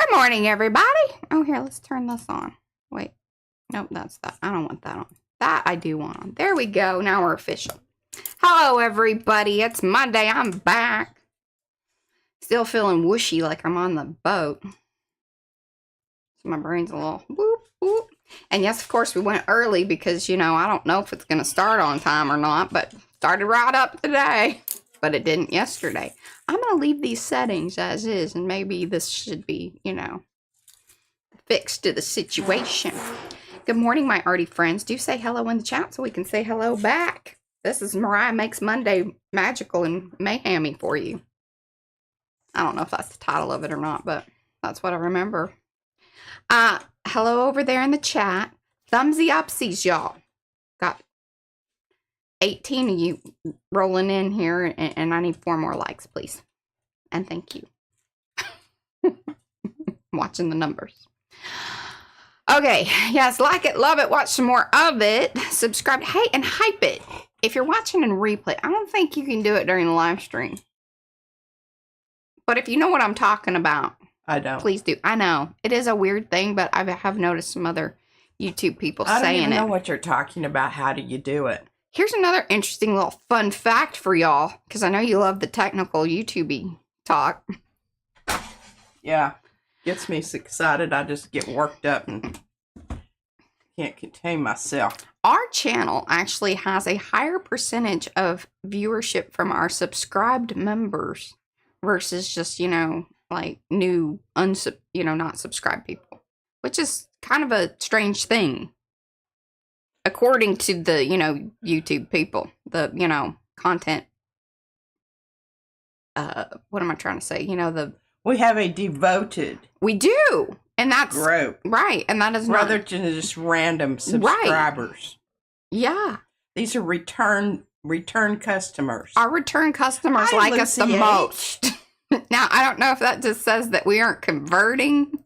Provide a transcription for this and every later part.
Good morning, everybody. Oh, here, let's turn this on. Wait. Nope, that's that. I don't want that on. That I do want on. There we go. Now we're official. Hello, everybody. It's Monday. I'm back. Still feeling whooshy like I'm on the boat. So my brain's a little whoop, whoop. And yes, of course, we went early because, you know, I don't know if it's going to start on time or not, but started right up today. But it didn't yesterday. I'm going to leave these settings as is, and maybe this should be, you know, fixed to the situation. Good morning, my Arty friends. Do say hello in the chat so we can say hello back. This is Mariah Makes Monday magical and mayhemy for you. I don't know if that's the title of it or not, but that's what I remember. Hello over there in the chat. Thumbsy upsies, y'all. Got 18 of you rolling in here, and I need 4 more likes, please. And thank you. Watching the numbers. Okay, yes, like it, love it, watch some more of it. Subscribe, hey, and hype it. If you're watching in replay, I don't think you can do it during the live stream. But if you know what I'm talking about, I don't. Please do. I know it is a weird thing, but I have noticed some other YouTube people saying it. I don't even know what you're talking about. How do you do it? Here's another interesting little fun fact for y'all, because I know you love the technical YouTube talk. Yeah, gets me so excited. I just get worked up and can't contain myself. Our channel actually has a higher percentage of viewership from our subscribed members versus just, you know, like new, not subscribed people, which is kind of a strange thing. According to the, you know, YouTube people, the, you know, content, what am I trying to say? You know, we have a devoted. We do. And that's group. Right. And that is rather than just random subscribers. Right. Yeah. These are return customers. Our return customers like us the most. Now, I don't know if that just says that we aren't converting.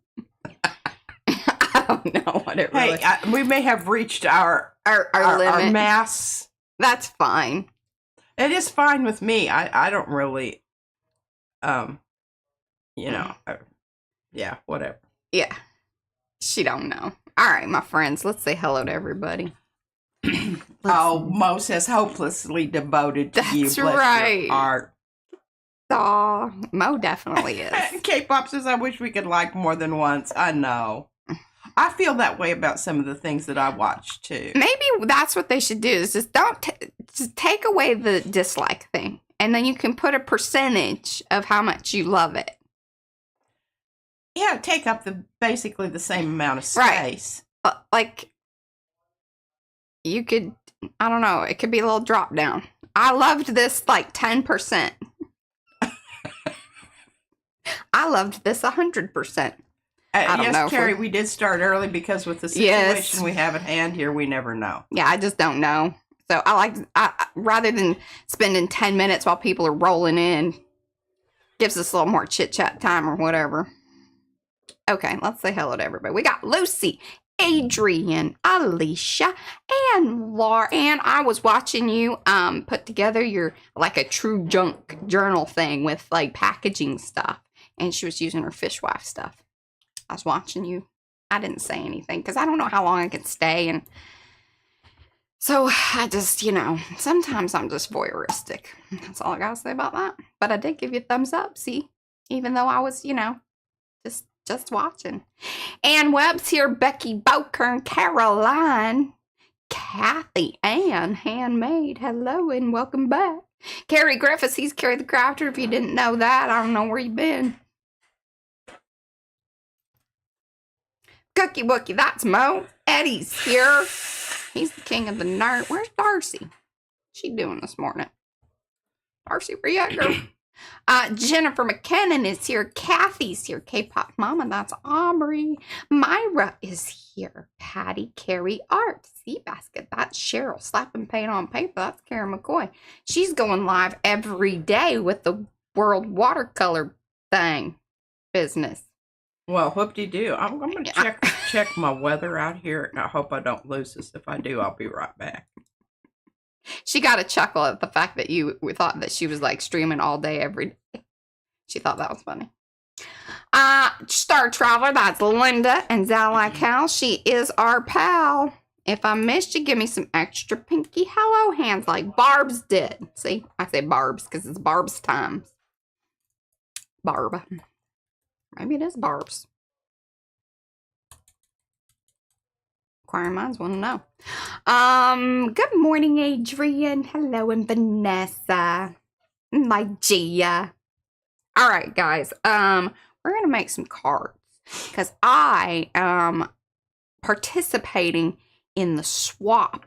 I don't know what it really... Hey, we may have reached our limit. Our mass. That's fine. It is fine with me. I don't really, you know, yeah, whatever. Yeah. She don't know. All right, my friends, let's say hello to everybody. Mo says hopelessly devoted to you. That's right. Art. Aw, Mo definitely is. K-pop says, I wish we could like more than once. I know. I feel that way about some of the things that I watch, too. Maybe that's what they should do, is just just take away the dislike thing. And then you can put a percentage of how much you love it. Yeah, take up basically the same amount of space. Right. Like, you could, I don't know, it could be a little drop down. I loved this like 10%. I loved this 100%. Yes, Carrie, we did start early because with the situation we have at hand here, we never know. Yeah, I just don't know. So rather than spending 10 minutes while people are rolling in, gives us a little more chit-chat time or whatever. Okay, let's say hello to everybody. We got Lucy, Adrian, Alicia, and Laura. And I was watching you put together your, like, a true junk journal thing with, like, packaging stuff. And she was using her fishwife stuff. I was watching you. I didn't say anything because I don't know how long I can stay. And so I just, you know, sometimes I'm just voyeuristic. That's all I got to say about that. But I did give you a thumbs up, see? Even though I was, you know, just watching. Ann Webb's here. Becky Bokern, Caroline, Kathy, Ann, Handmade. Hello and welcome back. Carrie Griffiths, he's Carrie the Crafter. If you didn't know that, I don't know where you've been. Cookie Wookie, that's Mo. Eddie's here. He's the king of the nerd. Where's Darcy? What's she doing this morning? Darcy, where you at, girl? Jennifer McKinnon is here. Kathy's here. K-pop Mama, that's Aubrey. Myra is here. Patty Carey Art. Seabasket, that's Cheryl. Slapping paint on paper, that's Karen McCoy. She's going live every day with the World Watercolor thing business. Well, whoop-de-doo. I'm going to check my weather out here. I hope I don't lose this. If I do, I'll be right back. She got a chuckle at the fact that you thought that she was like streaming all day, every day. She thought that was funny. Star Traveler, that's Linda. And Zala Cal, she is our pal. If I missed you, give me some extra pinky hello hands like Barb's did. See, I say Barb's because it's Barb's time. Barb. Maybe it is Barb's. Inquiring minds want to know. Good morning, Adrian. Hello, and Vanessa. My Gia. All right, guys. We're going to make some cards because I am participating in the swap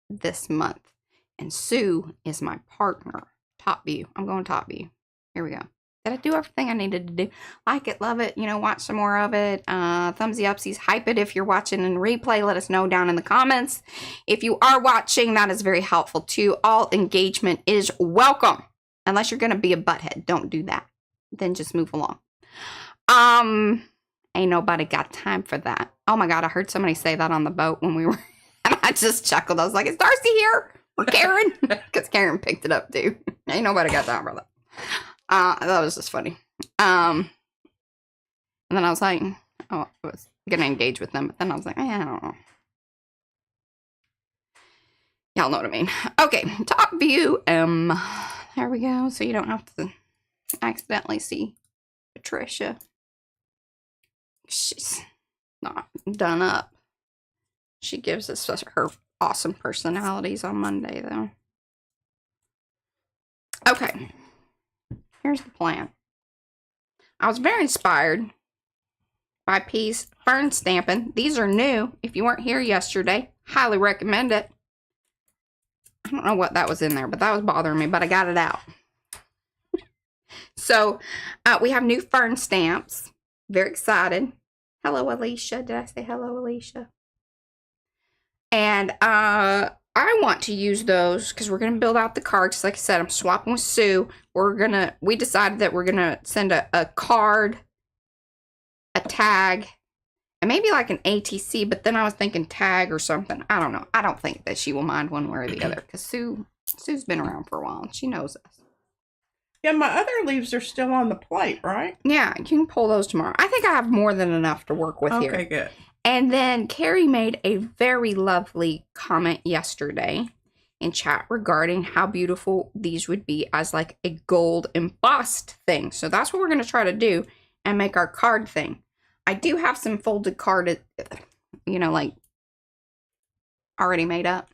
this month. And Sue is my partner. Top view. I'm going top view. Here we go. Did I do everything I needed to do? Like it, love it, watch some more of it. Thumbsy upsies, hype it if you're watching in replay. Let us know down in the comments. If you are watching, that is very helpful too. All engagement is welcome. Unless you're going to be a butthead. Don't do that. Then just move along. Ain't nobody got time for that. Oh my God, I heard somebody say that on the boat when we were, and I just chuckled. I was like, is Darcy here? Or Karen? Because Karen picked it up too. Ain't nobody got time for that. That was just funny. And then I was like, oh, I was going to engage with them. But then I was like, I don't know. Y'all know what I mean. Okay, top view. There we go. So you don't have to accidentally see Patricia. She's not done up. She gives us her awesome personalities on Monday, though. Okay. Here's the plan. I was very inspired by Fern stamping. These are new. If you weren't here yesterday, highly recommend it. I don't know what that was in there, but that was bothering me, but I got it out. So, we have new Fern stamps. Very excited. Hello, Alicia. Did I say hello, Alicia? And, I want to use those because we're going to build out the cards. Like I said, I'm swapping with Sue. We decided that we're going to send a card, a tag, and maybe like an ATC, but then I was thinking tag or something. I don't know. I don't think that she will mind one way or the other because Sue's been around for a while and she knows us. Yeah, my other leaves are still on the plate, right? Yeah, you can pull those tomorrow. I think I have more than enough to work with here. Okay, good. And then Carrie made a very lovely comment yesterday in chat regarding how beautiful these would be as like a gold embossed thing. So that's what we're going to try to do and make our card thing. I do have some folded card, like already made up.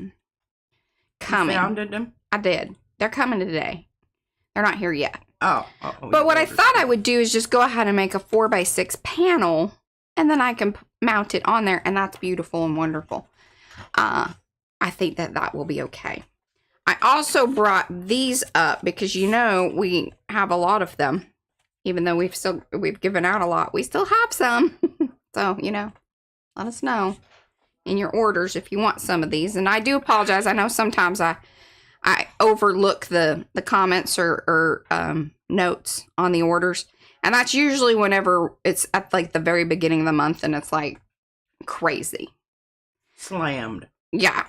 Coming. You founded them? I did. They're coming today. They're not here yet. Oh. But what I thought I would do is just go ahead and make a 4x6 panel and then I can mount it on there, and that's beautiful and wonderful. I think that will be okay. I also brought these up because we have a lot of them, even though we've given out a lot. We still have some, so let us know in your orders if you want some of these. And I do apologize. I know sometimes I overlook the comments or notes on the orders. And that's usually whenever it's at like the very beginning of the month and it's like crazy. Slammed. Yeah.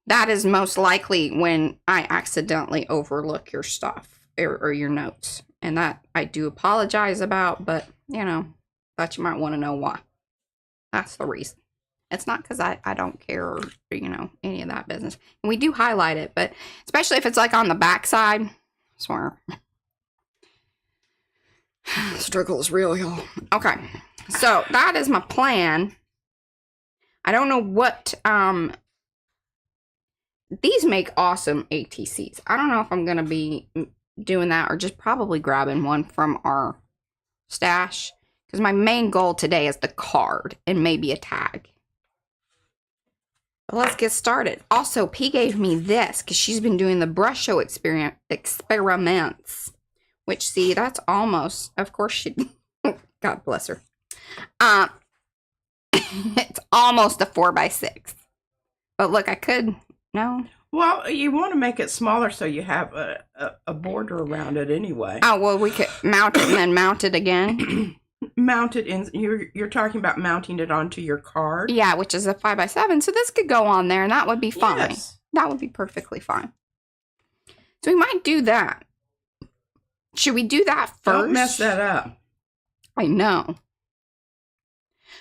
That is most likely when I accidentally overlook your stuff or your notes. And that I do apologize about, but thought you might want to know why. That's the reason. It's not because I don't care or, any of that business. And we do highlight it, but especially if it's like on the back side, I swear. Struggle is real, y'all. Okay, so that is my plan. I don't know what, these make awesome ATCs. I don't know if I'm going to be doing that or just probably grabbing one from our stash. Because my main goal today is the card and maybe a tag. But let's get started. Also, P gave me this because she's been doing the brush show experiments. Which, see, that's almost, of course, she, God bless her. It's almost a 4x6. But look, I could, no. Well, you want to make it smaller so you have a border around it anyway. Oh, well, we could mount it and then mount it again. Mount it in, you're talking about mounting it onto your card? Yeah, which is a 5x7. So this could go on there and that would be fine. Yes. That would be perfectly fine. So we might do that. Should we do that first? Don't mess that up. I know.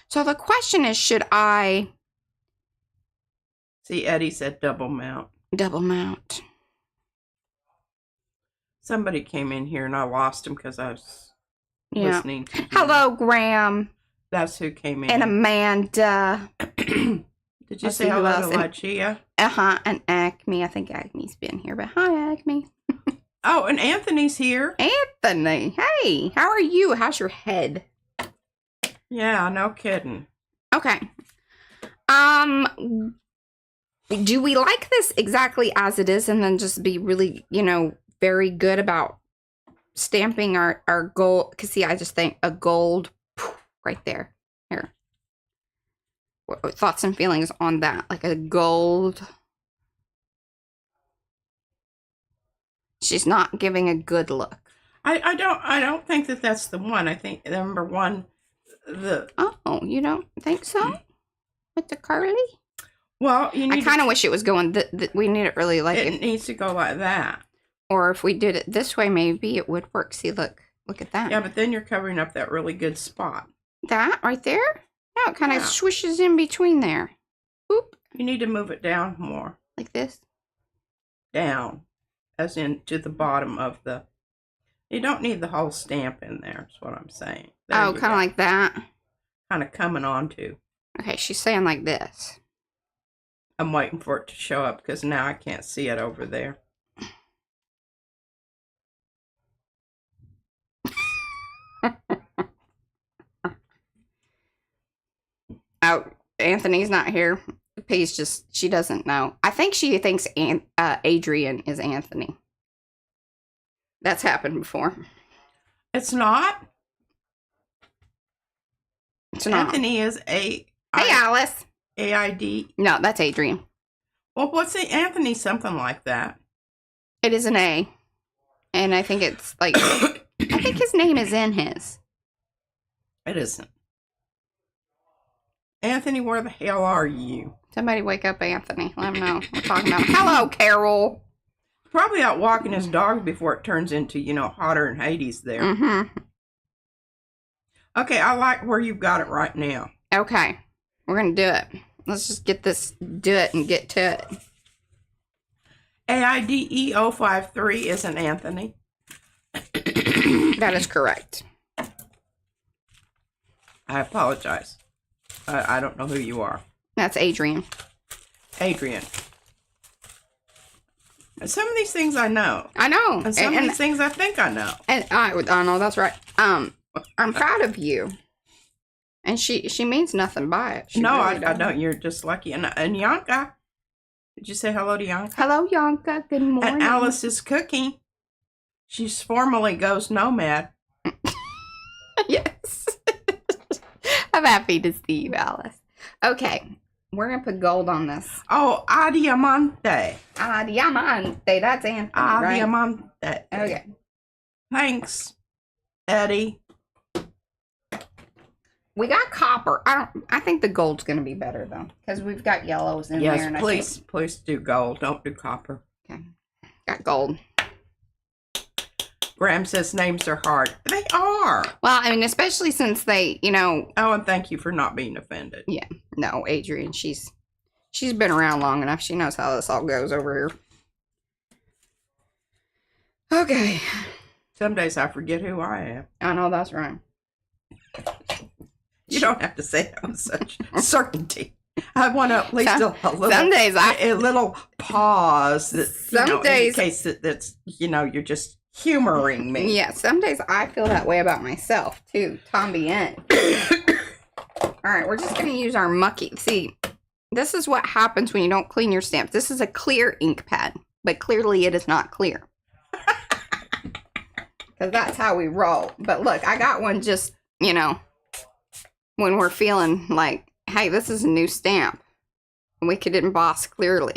So the question is, should I See, Eddie said double mount. double mount? Somebody came in here and I lost him because I was listening to him. Hello, Graham. That's who came in. And Amanda. Did you say hello to Lychia? And Acme. I think Acme's been here, but hi, Acme. Oh, and Anthony's here. Anthony. Hey, how are you? How's your head? Yeah, no kidding. Okay. Do we like this exactly as it is and then just be really, very good about stamping our gold? Because, see, I just think a gold right there. Here. What thoughts and feelings on that? Like a gold. She's not giving a good look. I don't think that that's the one. I think number one, Oh, you don't think so? With the curly? Well, you need I kind of wish it was going, we need it really like it needs to go like that. Or if we did it this way, maybe it would work. See, look at that. Yeah, but then you're covering up that really good spot. That right there? No, it kind of swishes in between there. Oop. You need to move it down more. Like this? Down. As in to the bottom of the... You don't need the whole stamp in there, is what I'm saying. There Oh, kind of like that? Kind of coming onto. Okay, she's saying like this. I'm waiting for it to show up because now I can't see it over there. Oh, Anthony's not here. P's she doesn't know. I think she thinks Adrian is Anthony. That's happened before. It's not. It's not. Anthony is Hey, Alice. A-I-D. No, that's Adrian. Well, what's the Anthony? Something like that. It is an A. And I think it's like, I think his name is in his. It isn't. Anthony, where the hell are you? Somebody wake up Anthony. Let him know what we're talking about. Hello, Carol. Probably out walking his dog before it turns into, hotter than Hades there. Mm-hmm. Okay, I like where you've got it right now. Okay. We're going to do it. Let's just do it and get to it. AIDE053 isn't Anthony. That is correct. I apologize. I don't know who you are. That's Adrian. Adrian. And some of these things I know. I know. And some of these things I think I know. And I know, that's right. I'm proud of you. And she means nothing by it. No, really I don't. You're just lucky. And Yanka, did you say hello to Yanka? Hello, Yanka. Good morning. And Alice is cooking. She's formally goes nomad. Yes. I'm happy to see you, Alice. Okay. We're going to put gold on this. Oh, Adiamante. Adiamante. That's Anthony, right? Adiamante. Okay. Thanks, Eddie. We got copper. I think the gold's going to be better, though, because we've got yellows in there. Yes, please do gold. Don't do copper. Okay. Got gold. Graham says names are hard. They are. Well, I mean, especially since they, Oh, and thank you for not being offended. Yeah. No, Adrian, she's been around long enough. She knows how this all goes over here. Okay. Some days I forget who I am. I know, that's right. You don't have to say that with such certainty. I want to at least a little. Some days a little pause. That, some days, in case that's you're just humoring me. Yeah, some days I feel that way about myself too. Tom Bien. All right, we're just gonna use our mucky. See, this is what happens when you don't clean your stamps. This is a clear ink pad, but clearly it is not clear. Because that's how we roll. But look, I got one just, when we're feeling like, hey, this is a new stamp. And we could emboss clearly.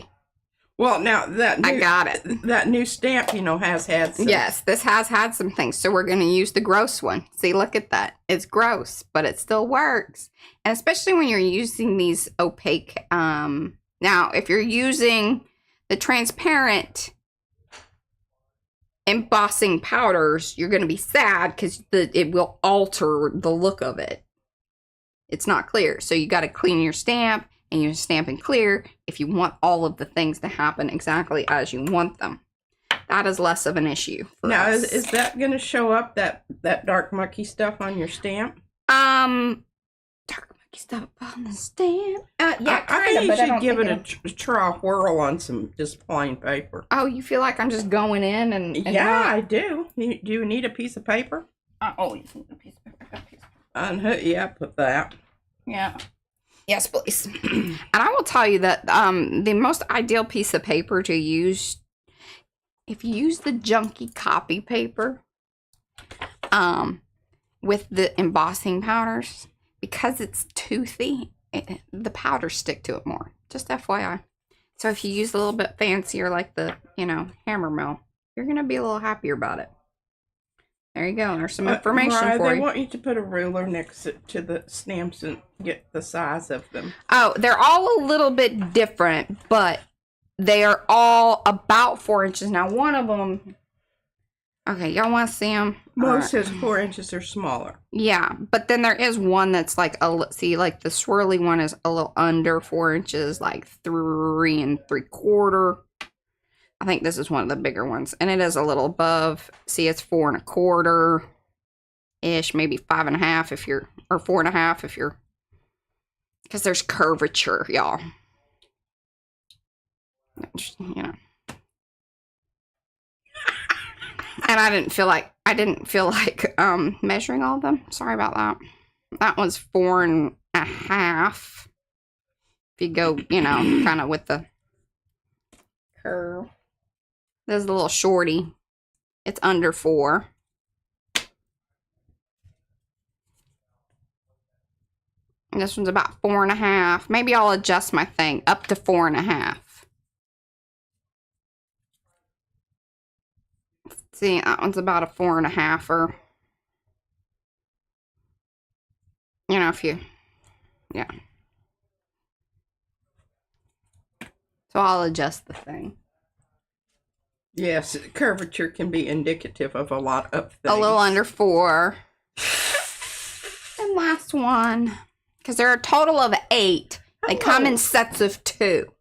Well, now I got it. That new stamp, has had some. Yes, this has had some things. So we're going to use the gross one. See, look at that. It's gross, but it still works. And especially when you're using these opaque. Now, if you're using the transparent embossing powders, you're going to be sad because it will alter the look of it. It's not clear. So you got to clean your stamp and your stamp and clear if you want all of the things to happen exactly as you want them. That is less of an issue for now, us. is that going to show up, that dark mucky stuff on your stamp? Dark mucky stuff on the stamp. Yeah, I think you should give it a try whirl on some just plain paper. Oh, you feel like I'm just going in and yeah, I do. Do you need a piece of paper? I always need a piece of paper. I got a piece of paper. Yeah, put that. Yeah. Yes, please. And I will tell you that the most ideal piece of paper to use, if you use the junky copy paper, with the embossing powders, because it's toothy, the powders stick to it more. Just FYI. So if you use a little bit fancier, like the, hammer mill, you're going to be a little happier about it. There you go. There's some information Mariah, for you. They want you to put a ruler next to the stamps and get the size of them. Oh, they're all a little bit different, but they are all about 4 inches. Now, one of them... Okay, y'all want to see them? Most says 4 inches or smaller. Yeah, but then there is one that's like like the swirly one is a little under 4 inches, like 3 3/4. I think this is one of the bigger ones, and it is a little above. See, it's 4 1/4 ish, maybe 5 1/2 if you're, or 4 1/2 if you're, because there's curvature, y'all. And I didn't feel like measuring all of them. Sorry about that. That one's 4 1/2. If you go, kind of with the curve. This is a little shorty. It's under 4. And this one's about 4 1/2. Maybe I'll adjust my thing up to 4 1/2. See, that one's about a 4 1/2, or, if you, yeah. So I'll adjust the thing. Yes, curvature can be indicative of a lot of things. A little under 4. And last one, because there are a total of 8. They come in sets of 2.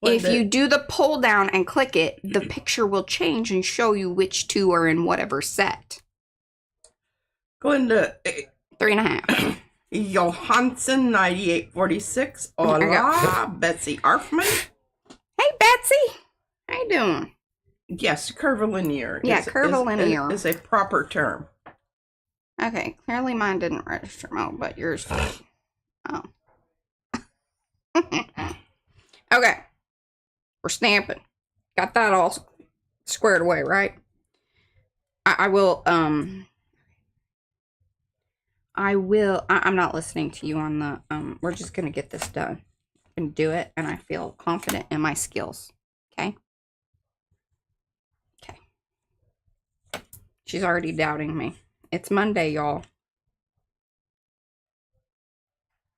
If you do the pull down and click it, the picture will change and show you which 2 are in whatever set. Go into 3 1/2. Johansson 9846. Hola, Betsy Arfman. Hey, Betsy. How you doing? Yes, curvilinear. Yeah, curvilinear is a proper term. Okay, clearly mine didn't register. Oh, but yours did. Oh. Okay. We're stamping. Got that all squared away, right? I'm not listening to you on the, we're just going to get this done and do it. And I feel confident in my skills. Okay. Okay. She's already doubting me. It's Monday, y'all.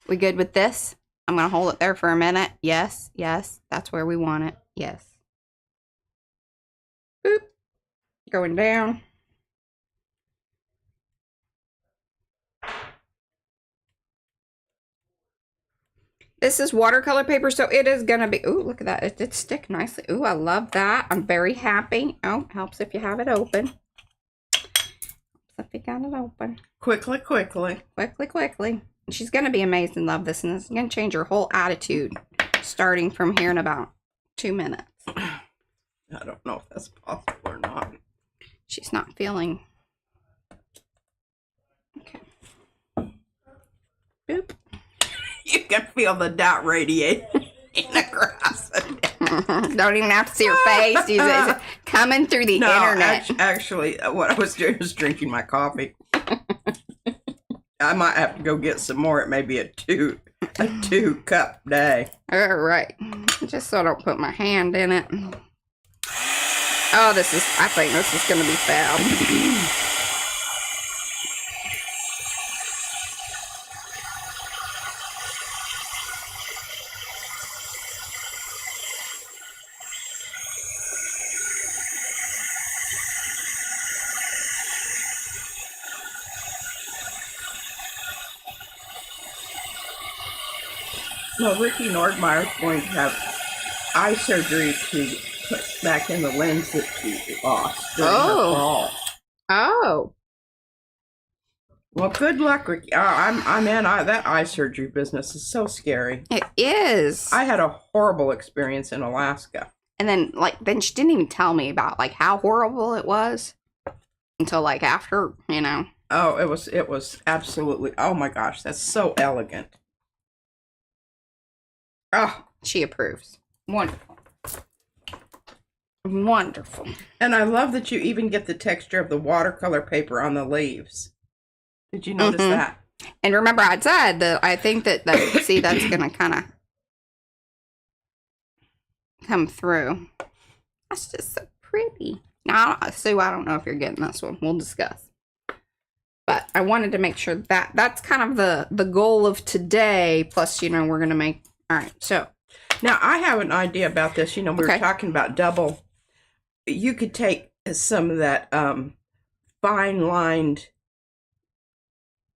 We good with this? I'm going to hold it there for a minute. Yes, yes. That's where we want it. Yes. Boop. Going down. This is watercolor paper, so it is going to be... Ooh, look at that. It did stick nicely. Ooh, I love that. I'm very happy. Oh, helps if you have it open. Helps if you got it open. Quickly, quickly. Quickly, quickly. She's going to be amazed and love this, and this is going to change her whole attitude starting from here in about 2 minutes. I don't know if that's possible or not. She's not feeling... Okay. Boop. You can feel the doubt radiating across it. Don't even have to see her face. It's coming through the internet. Actually, what I was doing was drinking my coffee. I might have to go get some more. It may be a two cup day. All right. Just so I don't put my hand in it. Oh, I think this is going to be fab. No, Ricky Nordmeyer's going to have eye surgery to put back in the lens that she lost during her fall. Oh. Well, good luck, Ricky. I'm in. That eye surgery business is so scary. It is. I had a horrible experience in Alaska. And then she didn't even tell me about, like, how horrible it was until, like, after, you know. Oh, it was absolutely, oh my gosh, that's so elegant. Oh. She approves. Wonderful. Wonderful. And I love that you even get the texture of the watercolor paper on the leaves. Did you notice that? And remember I said that I think that see, that's going to kind of come through. That's just so pretty. Now, Sue, I don't know if you're getting this one. We'll discuss. But I wanted to make sure that that's kind of the goal of today. Plus, you know, we're going to make... All right, so... Now, I have an idea about this. You know, we were talking about double. You could take some of that fine-lined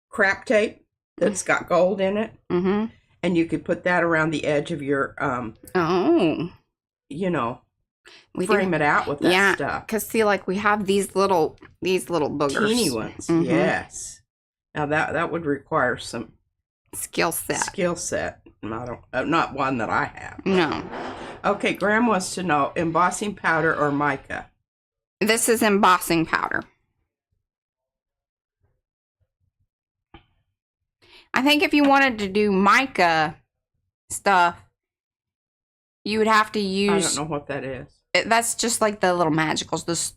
crap tape that's got gold in it. Mm-hmm. And you could put that around the edge of your... you know, frame it out with that stuff. Because, see, like, we have these little boogers. Teeny ones, yes. Now, that would require some... Skill set. Not one that I have. No. Okay, Graham wants to know, embossing powder or mica? This is embossing powder. I think if you wanted to do mica stuff, you would have to use... I don't know what that is. That's just like the little magicals. This,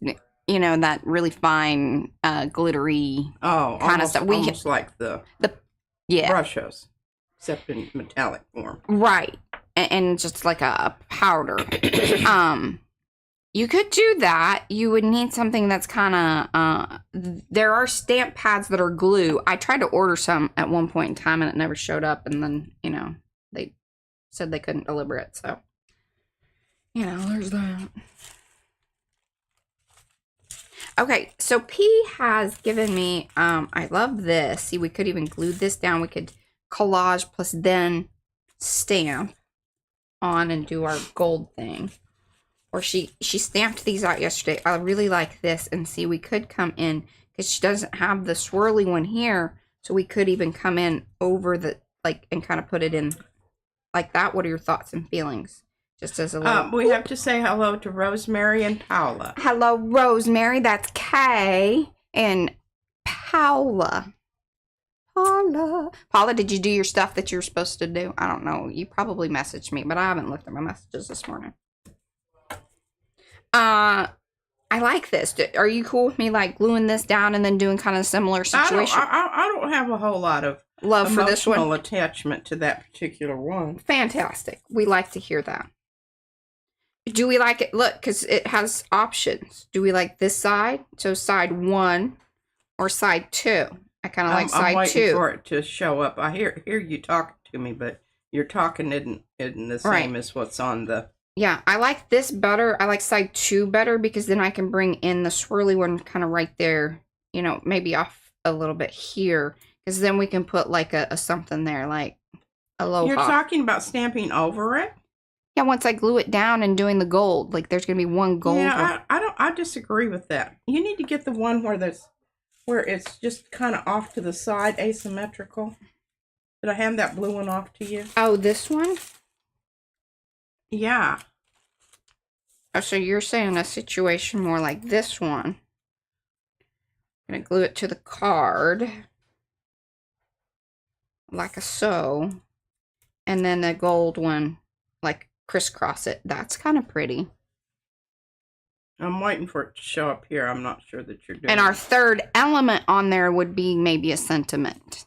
you know, that really fine, glittery kind of stuff. Almost like the brushes, except in metallic form. Right. And just like a powder. You could do that. You would need something that's kind of... there are stamp pads that are glue. I tried to order some at one point in time, and it never showed up. And then, you know, they said they couldn't deliver it. So, you know, there's that. Okay, so P has given me... I love this. See, we could even glue this down. We could collage plus then stamp on and do our gold thing. Or she stamped these out yesterday. I really like this. And see, we could come in, because she doesn't have the swirly one here. So we could even come in over the, like, and kind of put it in like that. What are your thoughts and feelings? Just as a little... we have to say hello to Rosemary and Paula. Hello, Rosemary. That's Kay. And Paula. Paula, did you do your stuff that you were supposed to do? I don't know. You probably messaged me, but I haven't looked at my messages this morning. I like this. Are you cool with me, like, gluing this down and then doing kind of a similar situation? I don't have a whole lot of love for this one. Emotional attachment to that particular one. Fantastic. We like to hear that. Do we like it? Look, because it has options. Do we like this side? So side 1 or side 2? I kind of like side 2. I'm waiting for it to show up. I hear you talking to me, but your talking isn't the same as what's on the... Yeah, I like this better. I like side 2 better, because then I can bring in the swirly one kind of right there, you know, maybe off a little bit here, because then we can put like a something there, like aloha. You're talking about stamping over it? Yeah, once I glue it down and doing the gold, like there's going to be one gold. Yeah, I disagree with that. You need to get the one where it's just kind of off to the side, asymmetrical. Did I hand that blue one off to you? Oh, this one? Yeah. Oh, so you're saying a situation more like this one. I'm going to glue it to the card. Like so. And then the gold one, like crisscross it. That's kind of pretty. I'm waiting for it to show up here. I'm not sure that you're doing And our third element on there would be maybe a sentiment.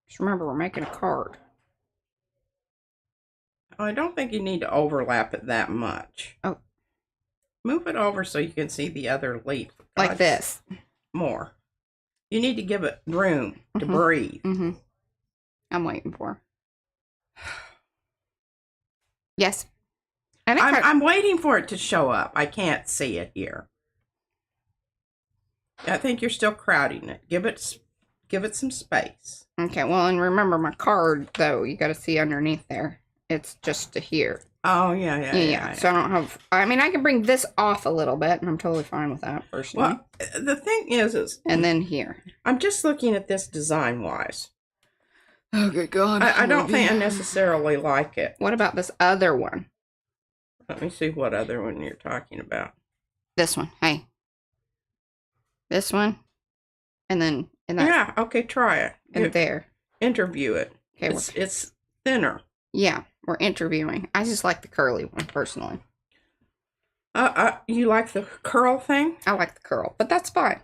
Just remember, we're making a card. I don't think you need to overlap it that much. Oh. Move it over so you can see the other leaf. Like this. More. You need to give it room to breathe. Mm-hmm. I'm waiting for. Yes. I'm waiting for it to show up. I can't see it here. I think you're still crowding it. Give it give it some space. Okay, well, and remember my card, though, you got to see underneath there. It's just to here. Oh, yeah. So I don't have, I mean, I can bring this off a little bit, and I'm totally fine with that, personally. Well, the thing is... And then here. I'm just looking at this design-wise. Oh, good God. I don't think I necessarily like it. What about this other one? Let me see what other one you're talking about. This one. Hey. This one. And then... And that. Yeah, okay, try it. And there. Interview it. Okay, it's thinner. Yeah, we're interviewing. I just like the curly one, personally. You like the curl thing? I like the curl, but that's fine.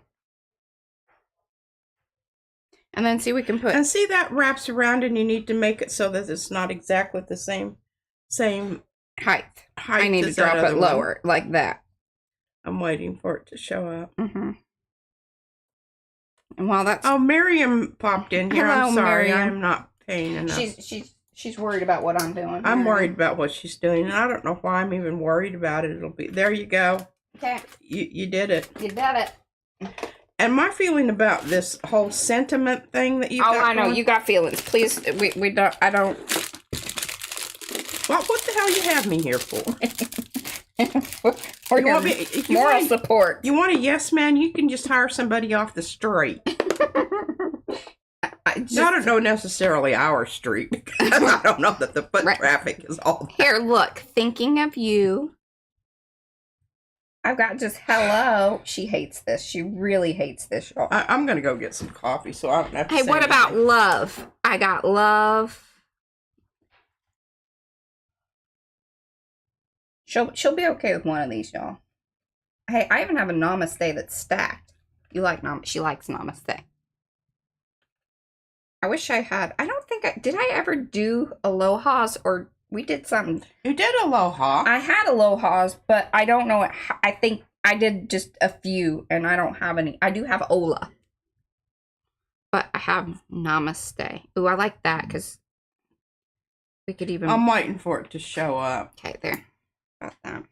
And then see, we can put... And see, that wraps around, and you need to make it so that it's not exactly the same height. I need to drop it lower, like that. I'm waiting for it to show up. Mm-hmm. And while that's... Oh, Miriam popped in here. Hello, I'm sorry, Miriam. I'm not paying enough. She's worried about what I'm doing. I'm worried about what she's doing, and I don't know why I'm even worried about it. It'll be... There you go. Okay. You did it. You did it. And my feeling about this whole sentiment thing that you got... Oh, I know. Going, you got feelings. Please, we don't... I don't... Well, what the hell you have me here for? Moral support. You want a yes man? You can just hire somebody off the street. I don't know necessarily our street, because I don't know that the foot traffic is all that. Here, look. Thinking of you. I've got just hello. She hates this. She really hates this, y'all. I'm going to go get some coffee so I don't have to Hey, say what about anything. love? I got love. She'll be okay with one of these, y'all. Hey, I even have a namaste that's stacked. You like she likes namaste. I wish I had. I don't think did I ever do alohas, or we did something. You did aloha. I had alohas, but I don't know. I think I did just a few, and I don't have any. I do have ola, but I have namaste. Ooh, I like that because we could even. I'm waiting for it to show up. Okay, there. About that.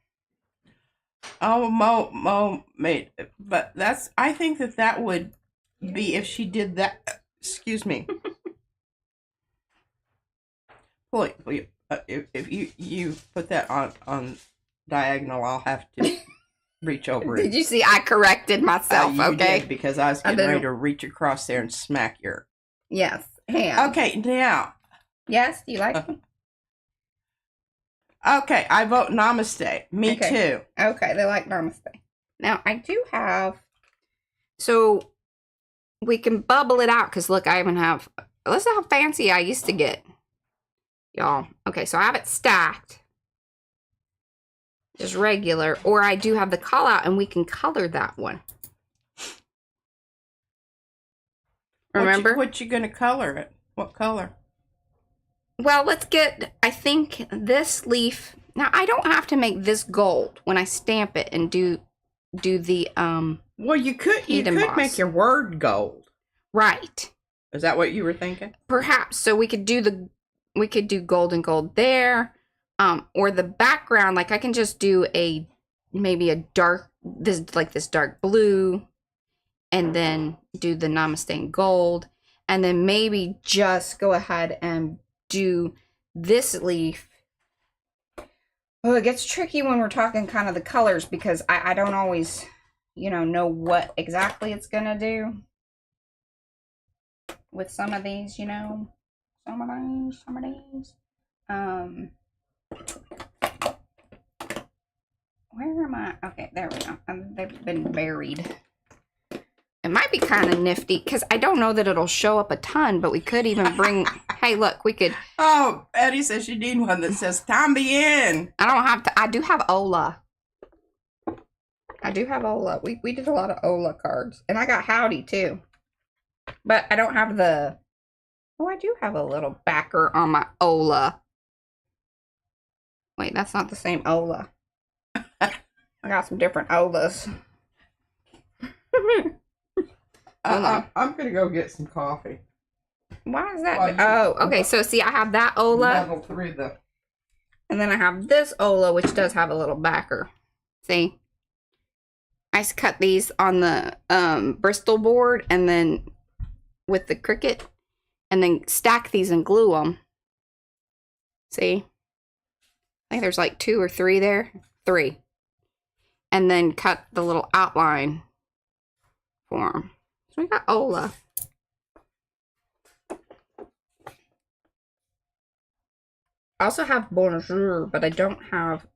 Oh, Mo made it. But that's, I think that would be if she did that. Excuse me. Please, if you put that on diagonal, I'll have to reach over it. Did you see? I corrected myself. You Okay, did, because I was getting ready to reach across there and smack your. Yes, hand. Okay, now. Yes, you like them? Okay, I vote namaste. Me too. Okay, they like namaste. Now, I do have... So, we can bubble it out, because look, I even have... Listen how fancy I used to get. Y'all. Okay, so I have it stacked. Just regular. Or I do have the call out, and we can color that one. Remember? What you gonna color it? What color? Well, let's get, I think, this leaf. Now, I don't have to make this gold when I stamp it and do the, Well, you could emboss. make your word gold. Right. Is that what you were thinking? Perhaps. So we could do gold and gold there. Or the background, like I can just do maybe a dark, this dark blue, and then do the namaste in gold. And then maybe just go ahead and do this leaf. Oh, it gets tricky when we're talking kind of the colors, because I don't always, know what exactly it's gonna do with some of these, some of these. Where am I? Okay, there we go. They've been buried. It might be kind of nifty, because I don't know that it'll show up a ton, but we could even bring... Hey, look, we could... Oh, Eddie says you need one that says, "Time bien." I don't have to... I do have Ola. I do have Ola. We did a lot of Ola cards. And I got Howdy, too. But I don't have the... Oh, I do have a little backer on my Ola. Wait, that's not the same Ola. I got some different Olas. I'm going to go get some coffee. Why is that? Okay. So, see, I have that Ola. And then I have this Ola, which does have a little backer. See? I cut these on the Bristol board and then with the Cricut and then stack these and glue them. See? I think there's like 2 or 3 there. 3. And then cut the little outline for them. So we got Ola. I also have Bonjour, but I don't have,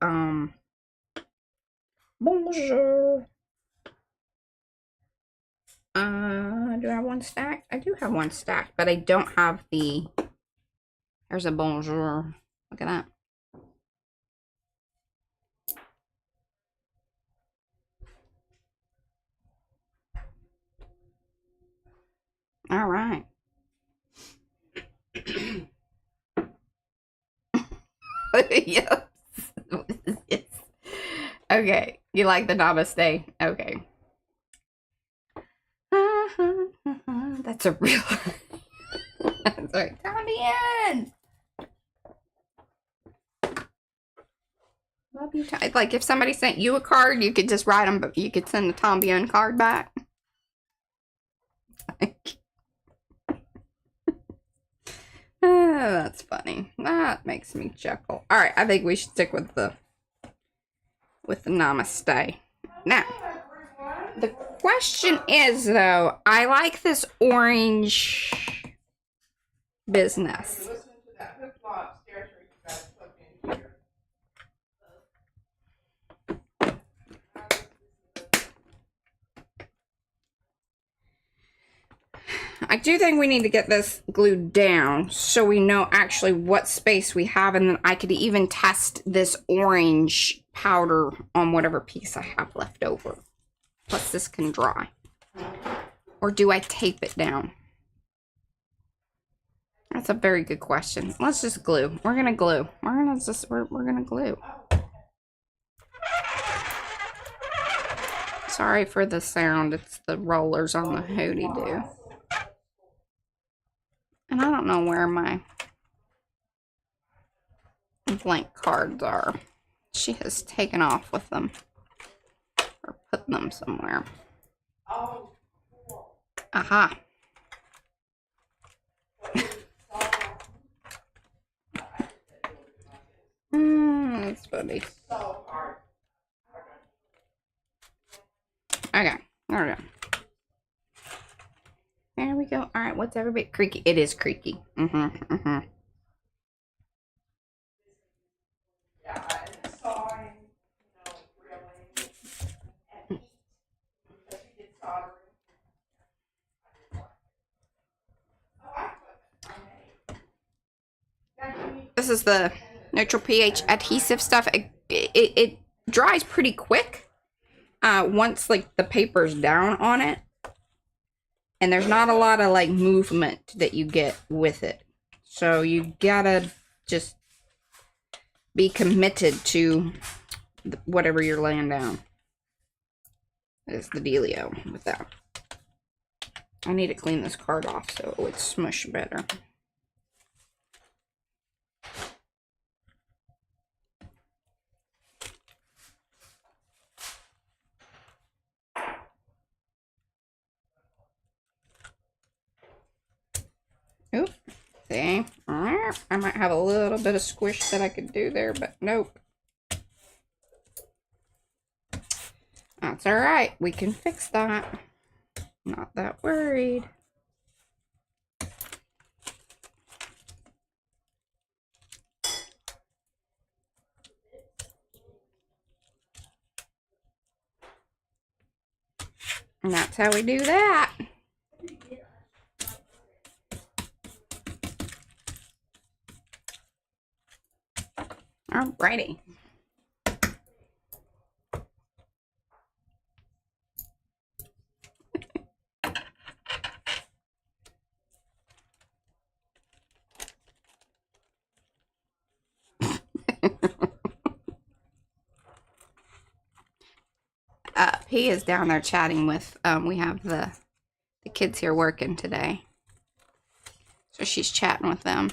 Bonjour. Do I have one stacked? I do have one stacked, but I don't have the, there's a Bonjour. Look at that. All right. Yes. Yes. Okay. You like the namaste? Okay. That's a real. That's right. Down the end. Love you. Like if somebody sent you a card, you could just write them, but you could send the Tombion card back. Oh, that's funny. That makes me chuckle. All right, I think we should stick with the namaste. Now, the question is though, I like this orange business. I do think we need to get this glued down so we know actually what space we have, and then I could even test this orange powder on whatever piece I have left over. Plus this can dry. Or do I tape it down? That's a very good question. Let's just glue. We're gonna glue. We're gonna glue. Sorry for the sound. It's the rollers on the hoodie-doo. And I don't know where my blank cards are. She has taken off with them. Or put them somewhere. Aha. That's funny. Okay, there we go. There we go. All right, what's everybody? Creaky. It is creaky. Yeah, this is the neutral pH adhesive stuff. It dries pretty quick once like the paper's down on it. And there's not a lot of like movement that you get with it. So you gotta just be committed to whatever you're laying down. Is the dealio with that. I need to clean this card off so it would smush better. Oop. See? I might have a little bit of squish that I could do there, but nope. That's alright. We can fix that. Not that worried. And that's how we do that. Alrighty. P is down there chatting with, we have the kids here working today. So she's chatting with them.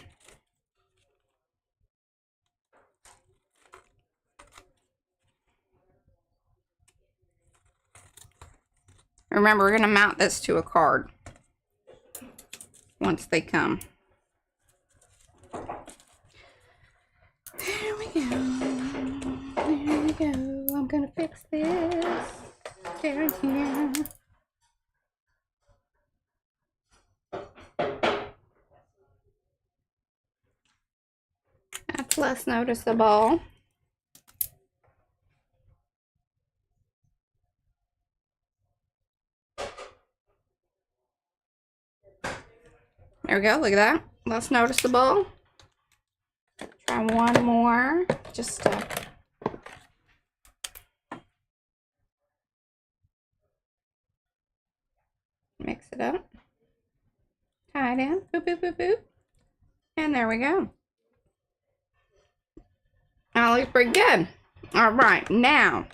Remember, we're going to mount this to a card. once they come. There we go. There we go. I'm gonna fix this. There, here. That's less noticeable. There we go, look at that. Less noticeable. Try one more, just to mix it up. Tie it in, boop, boop, boop, boop. And there we go. That looks pretty good. All right, now,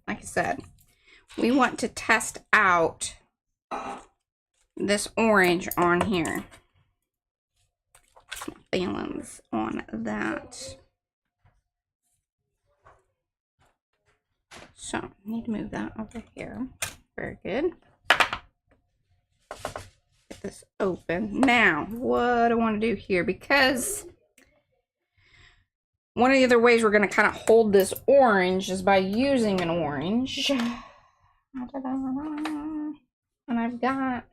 like I said, we want to test out this orange on here. Feelings on that. So, need to move that over here. Very good. Get this open. Now, what I want to do here, because one of the other ways we're going to kind of hold this orange is by using an orange. And I've got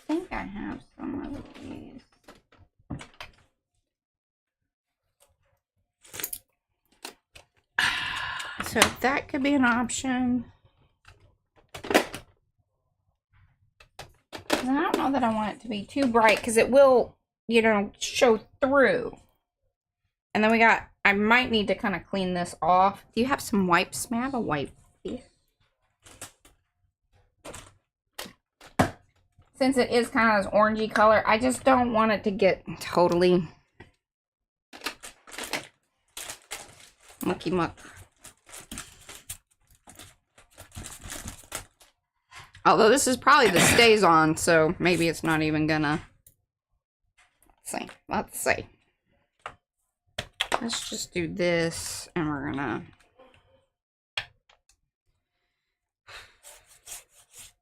I think I have some of these. So that could be an option. I don't know that I want it to be too bright because it will, you know, show through. And then we got, I might need to kind of clean this off. Do you have some wipes? May I have a wipe, please? Since it is kind of this orangey color, I just don't want it to get totally mucky muck. Although this is probably the stays on, so maybe it's not even gonna. Let's see. Let's just do this, and we're gonna.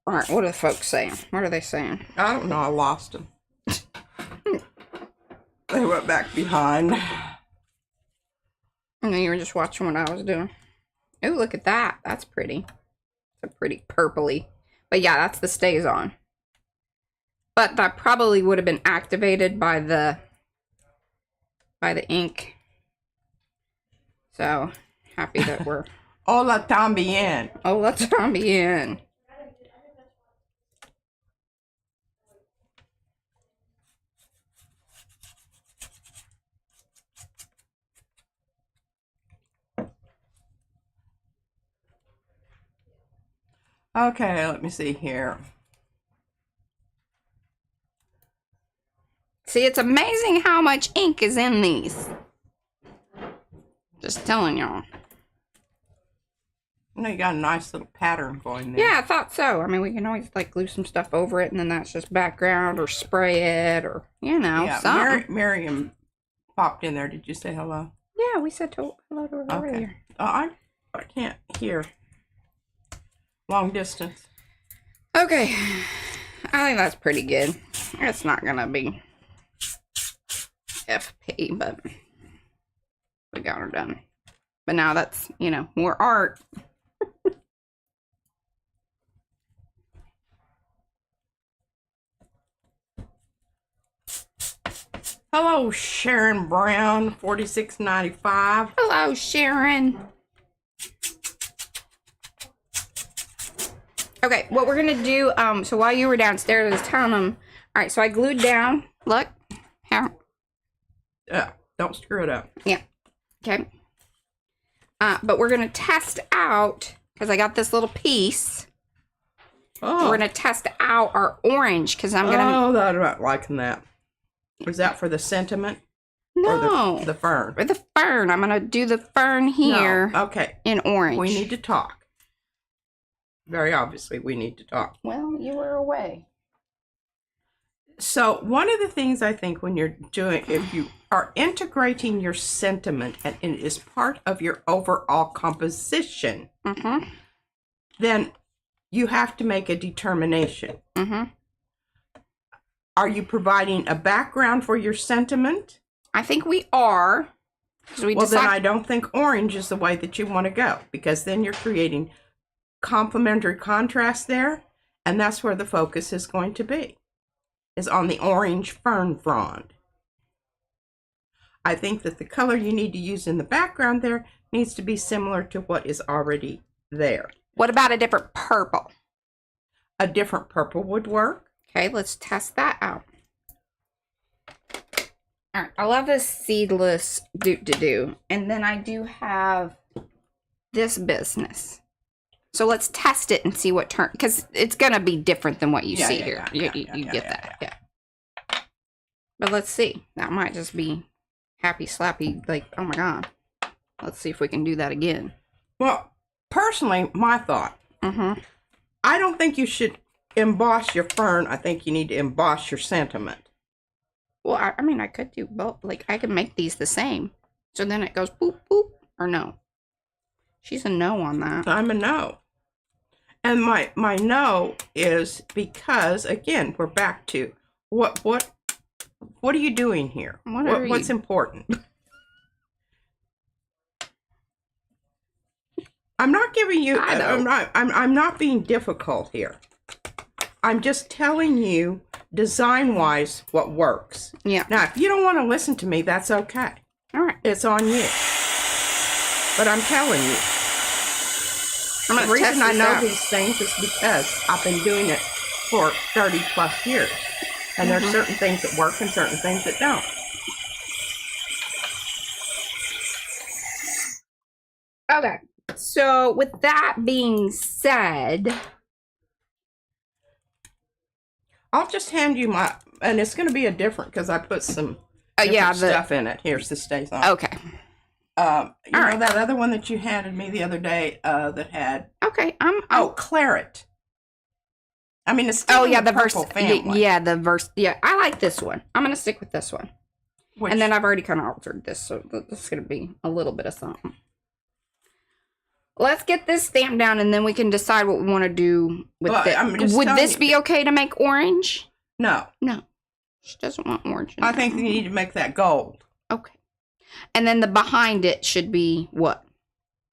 All right, what are the folks saying? What are they saying? I don't know. I lost them. They went back behind. And then you were just watching what I was doing. Oh, look at that. That's pretty. It's a pretty purpley. But yeah, that's the stays on. But that probably would have been activated by the ink. So happy that we're. Hola también. Hola también. Okay, let me see here. See, it's amazing how much ink is in these. Just telling y'all. You know, you got a nice little pattern going there. Yeah, I thought so. I mean, we can always like glue some stuff over it, and then that's just background, or spray it, or you know, yeah, something. Miriam popped in there. Did you say hello? Yeah, we said hello to her earlier. I can't hear. Long distance. Okay, I think that's pretty good. It's not gonna be FP, but we got her done. But now that's, you know, more art. Hello, Sharon Brown, 4695. Hello, Sharon. Okay, what we're gonna do, so while you were downstairs, I was telling them, all right, so I glued down, look, how? Don't screw it up. Yeah, okay. But we're gonna test out, because I got this little piece. Oh. We're gonna test out our orange, because I'm gonna. Oh, I'm not liking that. Was that for the sentiment? No. Or the fern? For the fern. I'm gonna do the fern here. No. Okay. In orange. We need to talk. Very obviously, we need to talk. Well, you were away. So, one of the things I think when you're doing, if you are integrating your sentiment and it is part of your overall composition, then you have to make a determination. Are you providing a background for your sentiment? I think we are. Then I don't think orange is the way that you want to go, because then you're creating complementary contrast there, and that's where the focus is going to be, is on the orange fern frond. I think that the color you need to use in the background there needs to be similar to what is already there. What about a different purple? A different purple would work. Okay, let's test that out. All right, I love this seedless do. And then I do have this business. So let's test it and see what turn, because it's going to be different than what you see here. You get that. Yeah. But let's see. That might just be happy slappy, like, oh my God. Let's see if we can do that again. Well, personally, my thought, I don't think you should emboss your fern. I think you need to emboss your sentiment. Well, I mean, I could do both. Like, I could make these the same. So then it goes boop, boop, or no. She's a no on that. I'm a no. And my no is because, again, we're back to what are you doing here? What's important? I'm not giving you, I'm not being difficult here. I'm just telling you, design-wise, what works. Yeah. Now, if you don't want to listen to me, that's okay. All right. It's on you. But I'm telling you. The reason I know these things is because I've been doing it for 30 plus years. And there's certain things that work and certain things that don't. Okay. So with that being said, I'll just hand you my, and it's going to be a different, because I put some stuff in it. Here's, this stays on. Okay. You know that other one that you handed me the other day that had... Okay, claret. I mean, it's still the purple family. Yeah, the verse. Yeah, I like this one. I'm going to stick with this one. And then I've already kind of altered this, so this is going to be a little bit of something. Let's get this stamped down, and then we can decide what we want to do with it. Would this be okay to make orange? No. No. She doesn't want orange. I think you need to make that gold. Okay. And then the behind it should be what?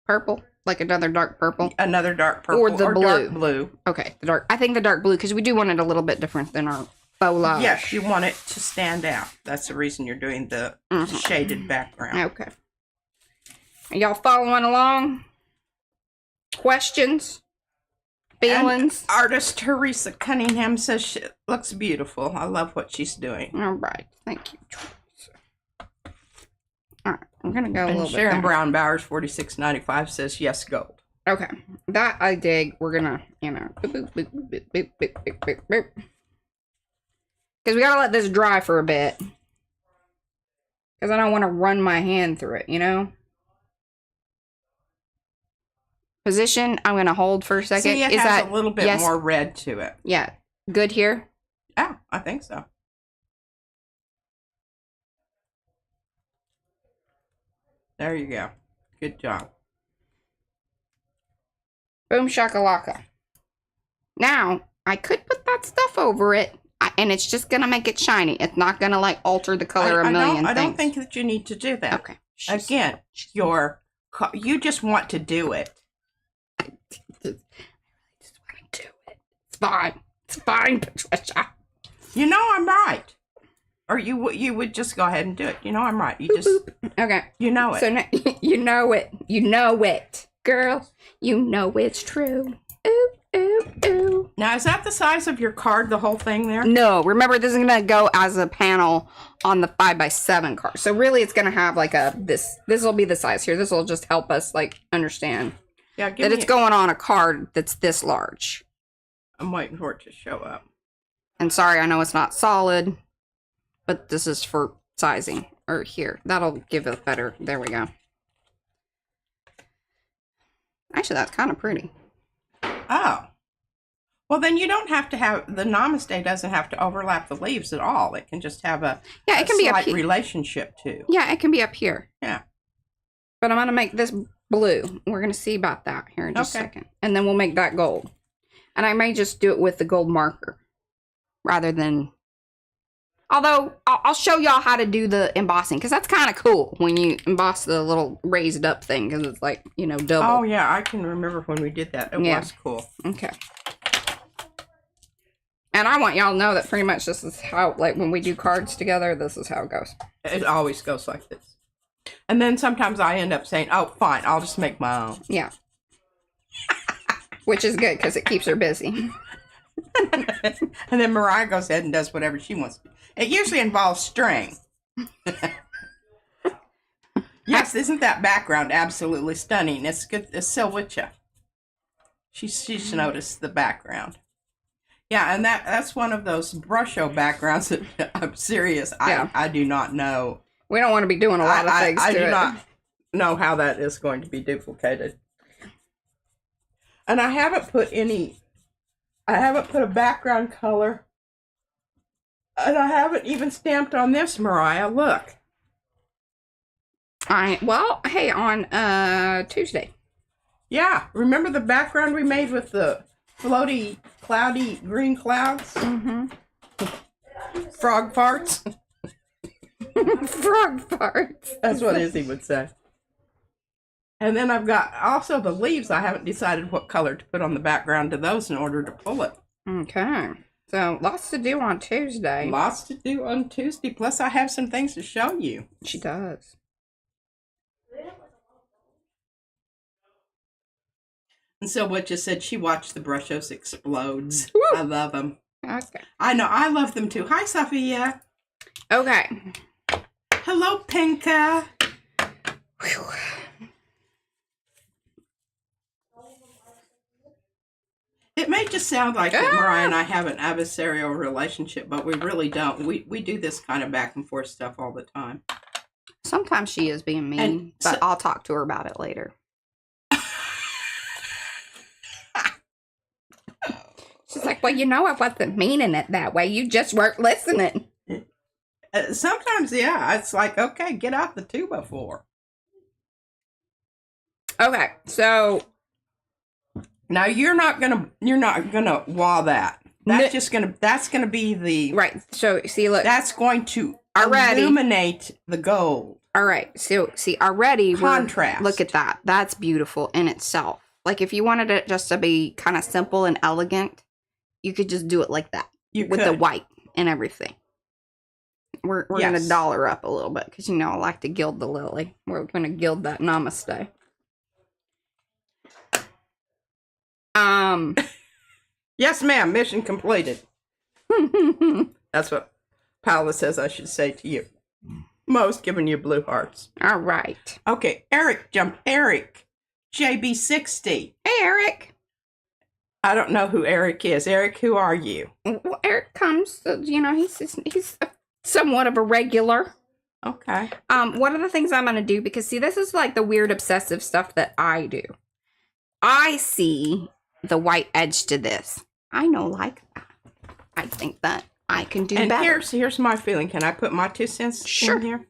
Purple? Like another dark purple? Another dark purple. Or the blue. Dark blue. Okay. I think the dark blue, because we do want it a little bit different than our foliage. Yes, you want it to stand out. That's the reason you're doing the shaded background. Okay. Are y'all following along? Questions? Feelings? And artist Teresa Cunningham says she looks beautiful. I love what she's doing. All right. Thank you, Teresa. All right. I'm going to go a little bit Sharon down. Brown Bowers 4695 says yes, gold. Okay. That I dig. We're going to, boop, boop, boop, boop, boop, boop, boop, boop. Because we got to let this dry for a bit. Because I don't want to run my hand through it, Position, I'm going to hold for a second. See, it has a little bit more red to it. Yeah. Good here? Yeah, I think so. There you go. Good job. Boom shakalaka. Now, I could put that stuff over it, and it's just going to make it shiny. It's not going to, alter the color a million things. I don't think that you need to do that. Okay. Again, you just want to do it. I just want to do it. It's fine. It's fine, Patricia. I'm right. Or you would just go ahead and do it. I'm right. You just... Okay. You know it. So now, you know it. You know it. Girl, you know it's true. Ooh, ooh, ooh. Now, is that the size of your card, the whole thing there? No. Remember, this is going to go as a panel on the 5x7 card. So really, it's going to have this will be the size here. This will just help us, understand that it's going on a card that's this large. I'm waiting for it to show up. And sorry, I know it's not solid, but this is for sizing. Or here. That'll give it better. There we go. Actually, that's kind of pretty. Oh. Well, then you don't have to have, the namaste doesn't have to overlap the leaves at all. It can just have a, yeah, it can be a slight here. relationship too. Yeah, it can be up here. Yeah. But I'm going to make this blue. We're going to see about that here in just a second. And then we'll make that gold. And I may just do it with the gold marker rather than... Although, I'll show y'all how to do the embossing, because that's kind of cool when you emboss the little raised up thing, because it's like, you know, double. Oh, yeah, I can remember when we did that. It was cool. Okay. And I want y'all to know that pretty much this is how, like, when we do cards together, this is how it goes. It always goes like this. And then sometimes I end up saying, oh, fine, I'll just make my own. Yeah. Which is good, because it keeps her busy. And then Mariah goes ahead and does whatever she wants to do. It usually involves string. Yes, isn't that background absolutely stunning? It's good. It's Silwicha. She's noticed the background. Yeah, and that's one of those brush show backgrounds that I'm serious. I do not know. We don't want to be doing a lot of things I to do it. not know how that is going to be duplicated. And I haven't put a background color. And I haven't even stamped on this, Mariah. Look. Well, hey, on Tuesday. Yeah, remember the background we made with the floaty, cloudy green clouds? Mm-hmm. Frog farts? Frog farts. That's what Izzy would say. And then I've got also the leaves. I haven't decided what color to put on the background to those in order to pull it. Okay. So, lots to do on Tuesday. Lots to do on Tuesday. Plus, I have some things to show you. She does. And so what you said, she watched the brush shows explodes. Woo! I love them. Okay. I know. I love them too. Hi, Sophia. Okay. Hello, Pinka. Whew. It may just sound like that Mariah and I have an adversarial relationship, but we really don't. We do this kind of back and forth stuff all the time. Sometimes she is being mean, but I'll talk to her about it later. She's like, well, you know, I wasn't meaning it that way. You just weren't listening. Sometimes, yeah, it's like, okay, get out the 2x4. Okay, so now you're not gonna wah that. That's gonna be the right. So see, look, that's going to already illuminate the gold. All right, so see, already contrast. Look at that. That's beautiful in itself. Like if you wanted it just to be kind of simple and elegant, you could just do it like that with the white and everything. We're gonna dollar up a little bit because you know I like to gild the lily. We're gonna gild that namaste. Yes, ma'am. Mission completed. That's what Paula says I should say to you. Most giving you blue hearts. All right. Okay, Eric jumped. Eric, JB60. Hey, Eric. I don't know who Eric is. Eric, who are you? Well, Eric comes. You know, he's somewhat of a regular. Okay. One of the things I'm gonna do, because see, this is like the weird obsessive stuff that I do. I see the white edge to this. I know, like that. I think that I can do better. And here's my feeling. Can I put my 2 cents in here?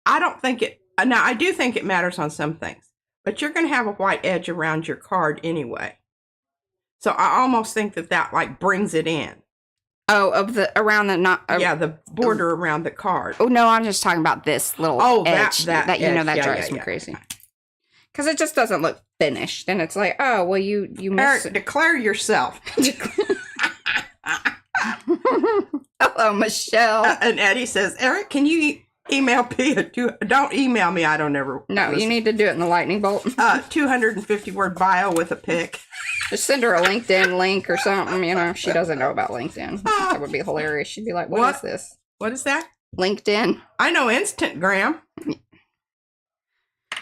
I don't think it. Now I do think it matters on some things, but you're going to have a white edge around your card anyway. So I almost think that like brings it in. Oh, around the yeah, the border around the card. Oh no, I'm just talking about this little edge that you know that drives me crazy. Because it just doesn't look finished, and it's like, oh well, you miss Eric, declare yourself. Hello, Michelle. And Eddie says, Eric, can you email Pia? Don't email me. I don't ever. No, you need to do it in the lightning bolt. 250 word bio with a pic. Just send her a LinkedIn link or something. You know, she doesn't know about LinkedIn. That would be hilarious. She'd be like, what is this? What is that? LinkedIn. I know Instagram.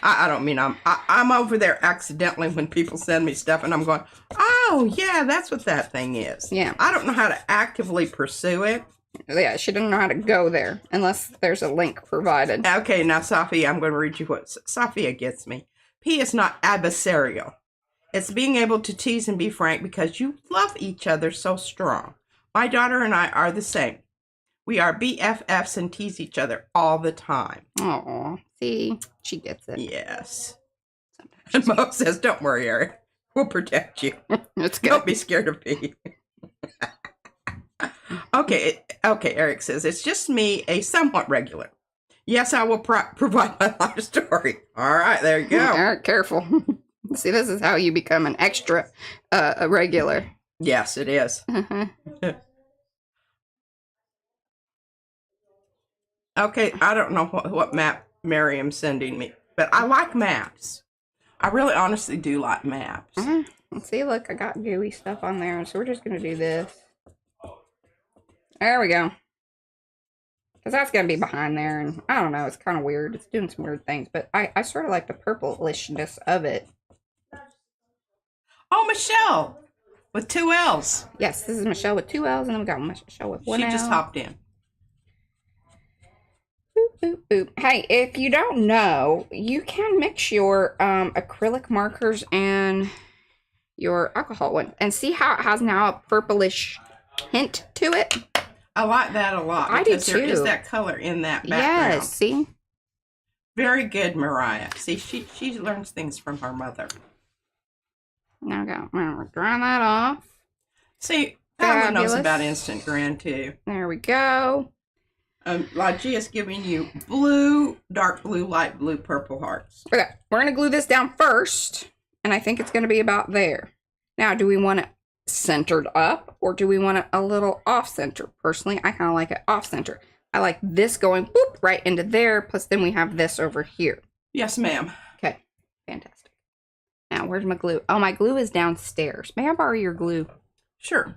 I don't mean I'm over there accidentally when people send me stuff and I'm going, oh yeah, that's what that thing is. Yeah. I don't know how to actively pursue it. Yeah, she didn't know how to go there unless there's a link provided. Okay, now Sophia, I'm going to read you what Sophia gets me. P is not adversarial. It's being able to tease and be frank because you love each other so strong. My daughter and I are the same. We are BFFs and tease each other all the time. Oh, see, she gets it. Yes. And Mo says, don't worry, Eric. We'll protect you. It's good. Don't be scared of me. Okay, Eric says, it's just me, a somewhat regular. Yes, I will provide my life story. All right, there you go. Eric, careful. See, this is how you become an extra, a regular. Yes, it is. Okay, I don't know what map Miriam's sending me, but I like maps. I really honestly do like maps. See, look, I got gooey stuff on there, so we're just going to do this. There we go. Because that's going to be behind there, and I don't know, it's kind of weird. It's doing some weird things, but I sort of like the purplishness of it. Oh, Michelle! With 2 L's. Yes, this is Michelle with 2 L's, and then we got Michelle with 1 L. She just hopped in. Boop, boop, boop. Hey, if you don't know, you can mix your acrylic markers and your alcohol one, and see how it has now a purplish hint to it. I like that a lot. I do because there is too. that color in that background. Yes, see? Very good, Mariah. See, she learns things from her mother. Now we're drying that off. See, Pamela knows Fabulous. about Instant Grand too. There we go. Lagia is giving you blue, dark blue, light blue, purple hearts. Okay, we're going to glue this down first, and I think it's going to be about there. Now, do we want it centered up, or do we want it a little off-center? Personally, I kind of like it off-center. I like this going whoop, right into there, plus then we have this over here. Yes, ma'am. Okay, fantastic. Now, where's my glue? Oh, my glue is downstairs. May I borrow your glue? Sure.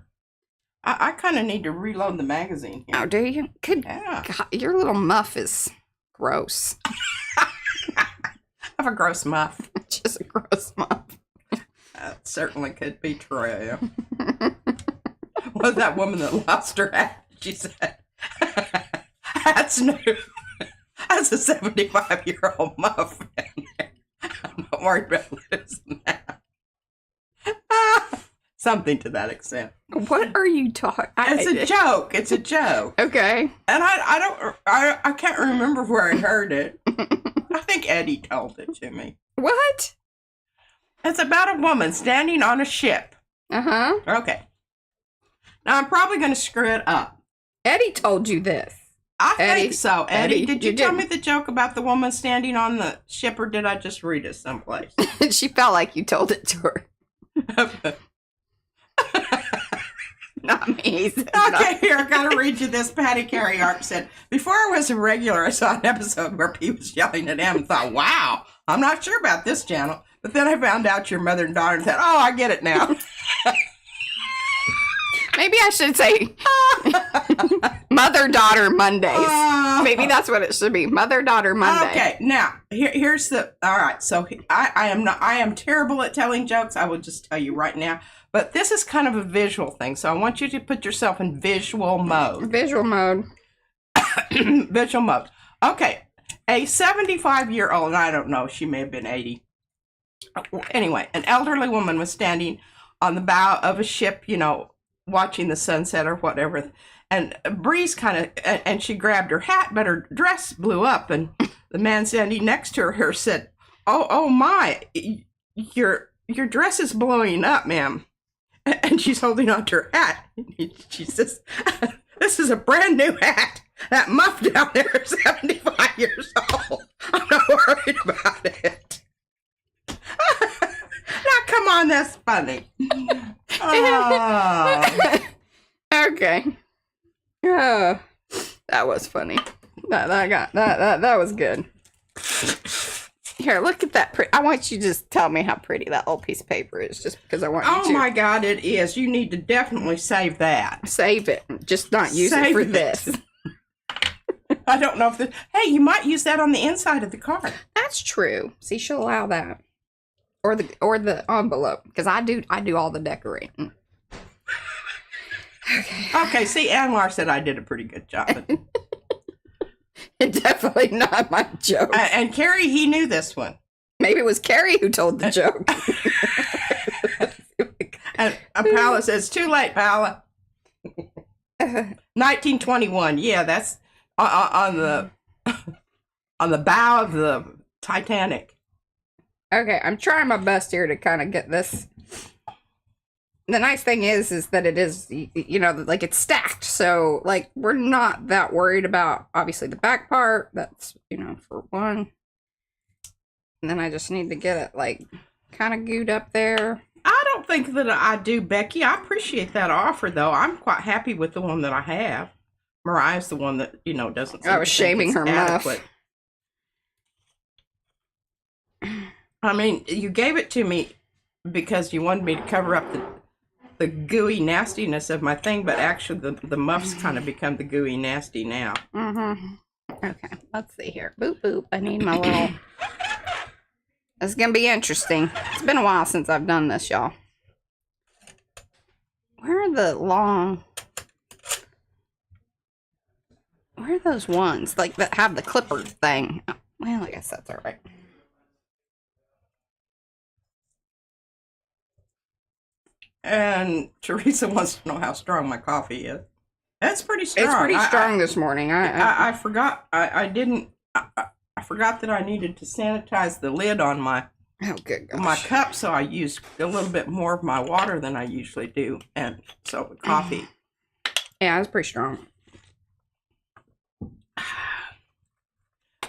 I kind of need to reload the magazine here. Oh, do you? Good Yeah. God, your little muff is gross. I have a gross muff. Just a gross muff. That certainly could be true. Was that woman that lost her hat? She said, that's new. That's a 75-year-old muff. I'm not worried about losing that. Something to that extent. What are you talking? It's a joke. It's a joke. Okay. And I can't remember where I heard it. I think Eddie told it to me. What? It's about a woman standing on a ship. Uh-huh. Okay. Now I'm probably going to screw it up. Eddie told you this. I Eddie, think so. Eddie, did you tell didn't. me the joke about the woman standing on the ship, or did I just read it someplace? She felt like you told it to her. Not me. Okay, here, I gotta read you this. Patty Carey Ark said, before I was a regular, I saw an episode where P was yelling at M and thought, wow, I'm not sure about this channel. But then I found out your mother and daughter and said, oh, I get it now. Maybe I should say Mother-Daughter Mondays. Maybe that's what it should be. Mother-Daughter Monday. Okay, now, here's the, all right, so I am terrible at telling jokes. I will just tell you right now. But this is kind of a visual thing, so I want you to put yourself in visual mode. Visual mode. Visual mode. Okay, a 75-year-old, and I don't know, she may have been 80. Anyway, an elderly woman was standing on the bow of a ship, you know, watching the sunset or whatever, and a breeze and she grabbed her hat, but her dress blew up, and the man standing next to her said, oh my, your dress is blowing up, ma'am. And she's holding on to her hat. She says, this is a brand new hat. That muff down there is 75 years old. I'm not worried about it. Now, come on, that's funny. Oh. Okay. Oh, that was funny. That was good. Here, look at that. I want you to just tell me how pretty that old piece of paper is, just because I want you to. Oh my God, it is. You need to definitely save that. Save it. Just not use it for this. I don't know if the. Hey, you might use that on the inside of the card. That's true. See, she'll allow that. Or the envelope, because I do all the decorating. Okay, see, Anwar said I did a pretty good job. Definitely not my joke. And Carrie, he knew this one. Maybe it was Carrie who told the joke. And Paula says, too late, Paula. 1921. Yeah, that's on the on the bow of the Titanic. Okay, I'm trying my best here to kind of get this. The nice thing is that it is, you know, like it's stacked. So, like, we're not that worried about, obviously, the back part. That's, you know, for one. And then I just need to get it, like, kind of gooed up there. I don't think that I do, Becky. I appreciate that offer, though. I'm quite happy with the one that I have. Mariah's the one that, you know, doesn't seem I was shaming her adequate. I mean, you gave it to me because you wanted me to cover up the gooey nastiness of my thing, but actually the muffs kind of become the gooey nasty now. Okay, let's see here. Boop, boop. I need my little... It's going to be interesting. It's been a while since I've done this, y'all. Where are the long... Where are those ones, like, that have the clipper thing? Oh, well, I guess that's all right. And Teresa wants to know how strong my coffee is. That's pretty strong. It's pretty strong this morning. I forgot. I didn't. I forgot that I needed to sanitize the lid on my my cup, so I used a little bit more of my water than I usually do, and so the coffee. Yeah, it's pretty strong.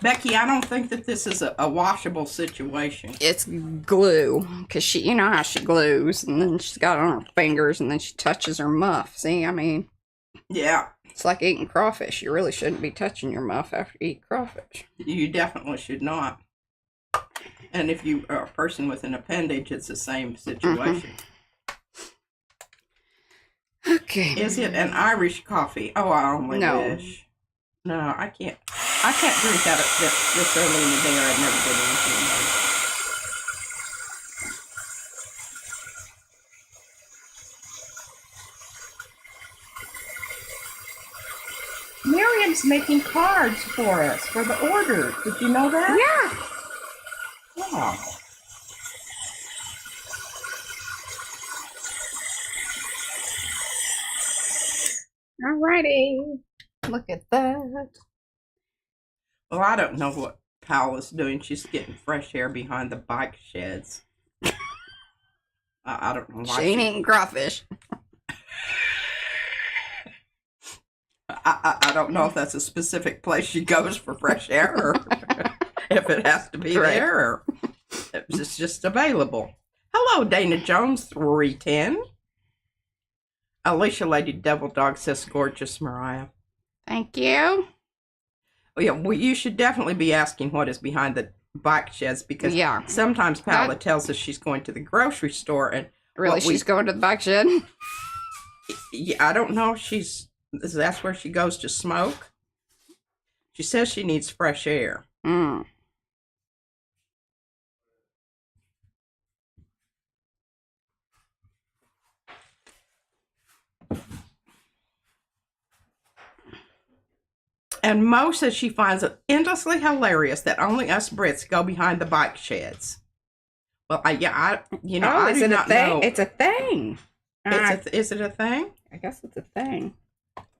Becky, I don't think that this is a washable situation. It's glue, because she, you know how she glues, and then she's got it on her fingers, and then she touches her muff. See, I mean, yeah, it's like eating crawfish. You really shouldn't be touching your muff after you eat crawfish. You definitely should not. And if you are a person with an appendage, it's the same situation. Okay. Is it an Irish coffee? Oh, I only wish. No, I can't. I can't drink out of this early in the day, or I'd never get anything. Miriam's making cards for us for the order. Did you know that? Yeah. Wow. Alrighty. Look at that. Well, I don't know what Paula's doing. She's getting fresh air behind the bike sheds. I don't know why. She ain't eating crawfish. I don't know if that's a specific place she goes for fresh air, or if it has to be there, or if it's just available. Hello, Dana Jones 310. Alicia Lady Devil Dog says, gorgeous, Mariah. Thank you. Oh, yeah, well, you should definitely be asking what is behind the bike sheds, because sometimes Paula tells us she's going to the grocery store, and really, she's going to the bike shed. Yeah, I don't know. That's where she goes to smoke. She says she needs fresh air. Mm. And Mo says she finds it endlessly hilarious that only us Brits go behind the bike sheds. Well, I do not know. It's a thing. Is it a thing? I guess it's a thing.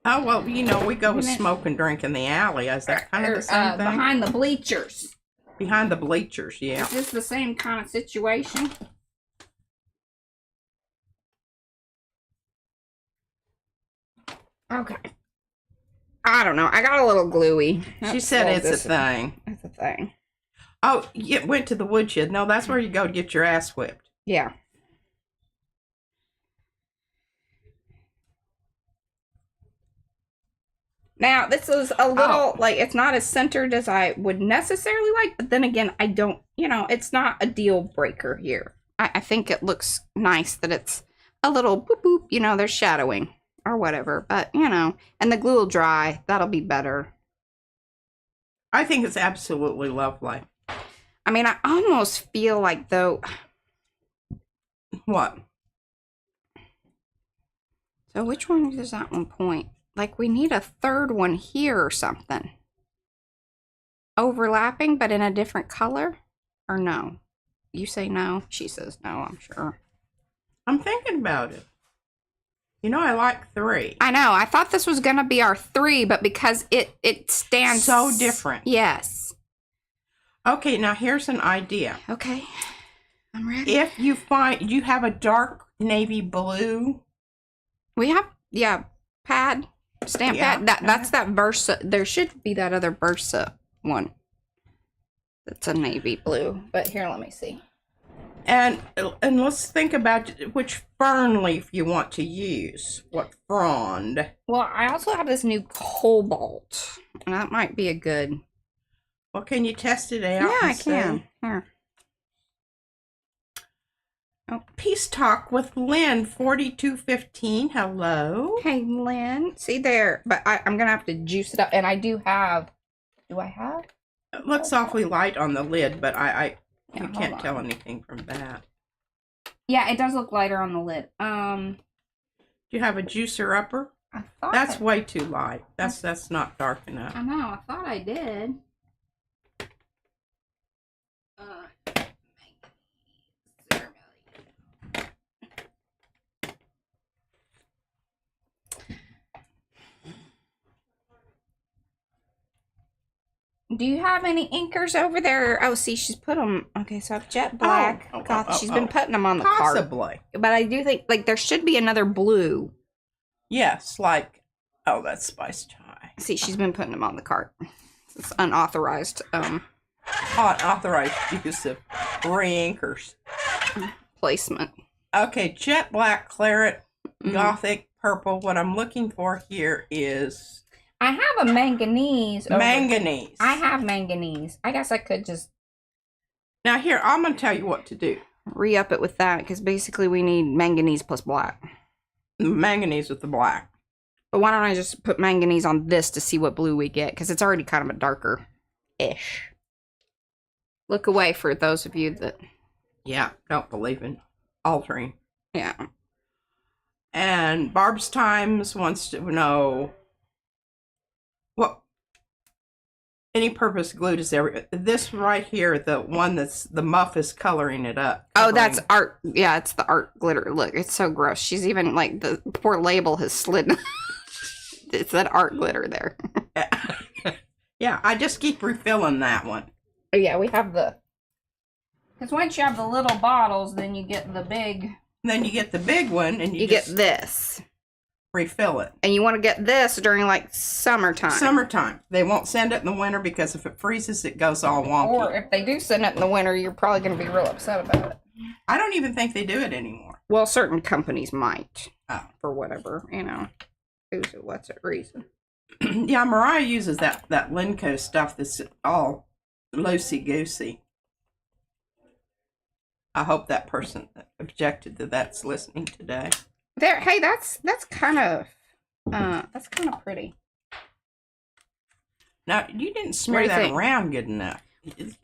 Oh, well, we go with smoke and drink in the alley. Is that kind of the same thing? Behind the bleachers. Behind the bleachers, yeah. Is this the same kind of situation? Okay. I don't know. I got a little gluey. She said it's a thing. It's a thing. Oh, you went to the woodshed. No, that's where you go to get your ass whipped. Yeah. Now, this is a little, it's not as centered as I would necessarily like, but then again, I don't, it's not a deal breaker here. I think it looks nice that it's a little boop boop, there's shadowing or whatever, but, and the glue will dry. That'll be better. I think it's absolutely lovely. I mean, I almost feel like, though. What? So which one does that one point? Like, we need a third one here or something. Overlapping, but in a different color? Or no? You say no? She says no, I'm sure. I'm thinking about it. You know, I like 3. I know. I thought this was going to be our 3, but because it stands so different. Yes. Okay, now here's an idea. Okay. I'm ready. If you find you have a dark navy blue. We have, pad, stamp pad. That's that Versa. There should be that other Versa one. That's a navy blue. But here, let me see. And let's think about which fern leaf you want to use. What frond? Well, I also have this new cobalt. And that might be a good... Well, can you test it out? Yeah, I can. Here. Oh, Peace Talk with Lynn, 4215. Hello. Hey, Lynn. See there. But I'm going to have to juice it up. And I do have... Do I have? It looks awfully light on the lid, but you Yeah, can't tell anything from that. Yeah, it does look lighter on the lid. Do you have a juicer upper? I thought That's way too light. That's not dark enough. I know. I thought I did. Do you have any inkers over there? Oh, see, she's put them. Okay, so I've jet black. She's been putting them on the cart. Possibly. But I do think, like, there should be another blue. Yes, like, oh, that's Spice Chai. See, she's been putting them on the cart. It's unauthorized Unauthorized use of re-inkers. Placement. Okay, jet black, claret, gothic, purple. What I'm looking for here is... I have a manganese. Manganese. I have manganese. I guess I could just... Now here, I'm going to tell you what to do. Re-up it with that, because basically we need manganese plus black. Manganese with the black. But why don't I just put manganese on this to see what blue we get, because it's already kind of a darker-ish. Look away for those of you that... Yeah, don't believe in altering. Yeah. And Barb's Times wants to know... What any purpose glue does this right here, the one that's the muff is coloring it up. Oh, that's art. Yeah, it's the art glitter. Look, it's so gross. She's even like the poor label has slid. It's that art glitter there. Yeah, I just keep refilling that one. Yeah, we have because once you have the little bottles, then you get the big. Then you get the big one, and you get this. Refill it. And you want to get this during like summertime. Summertime. They won't send it in the winter because if it freezes, it goes all wonky. Or if they do send it in the winter, you're probably going to be real upset about it. I don't even think they do it anymore. Well, certain companies might. Oh. For whatever, what's it reason. Yeah, Mariah uses that Lenco stuff that's all loosey-goosey. I hope that person that objected to that's listening today. There, hey, that's kind of pretty. Now you didn't smear that around good enough.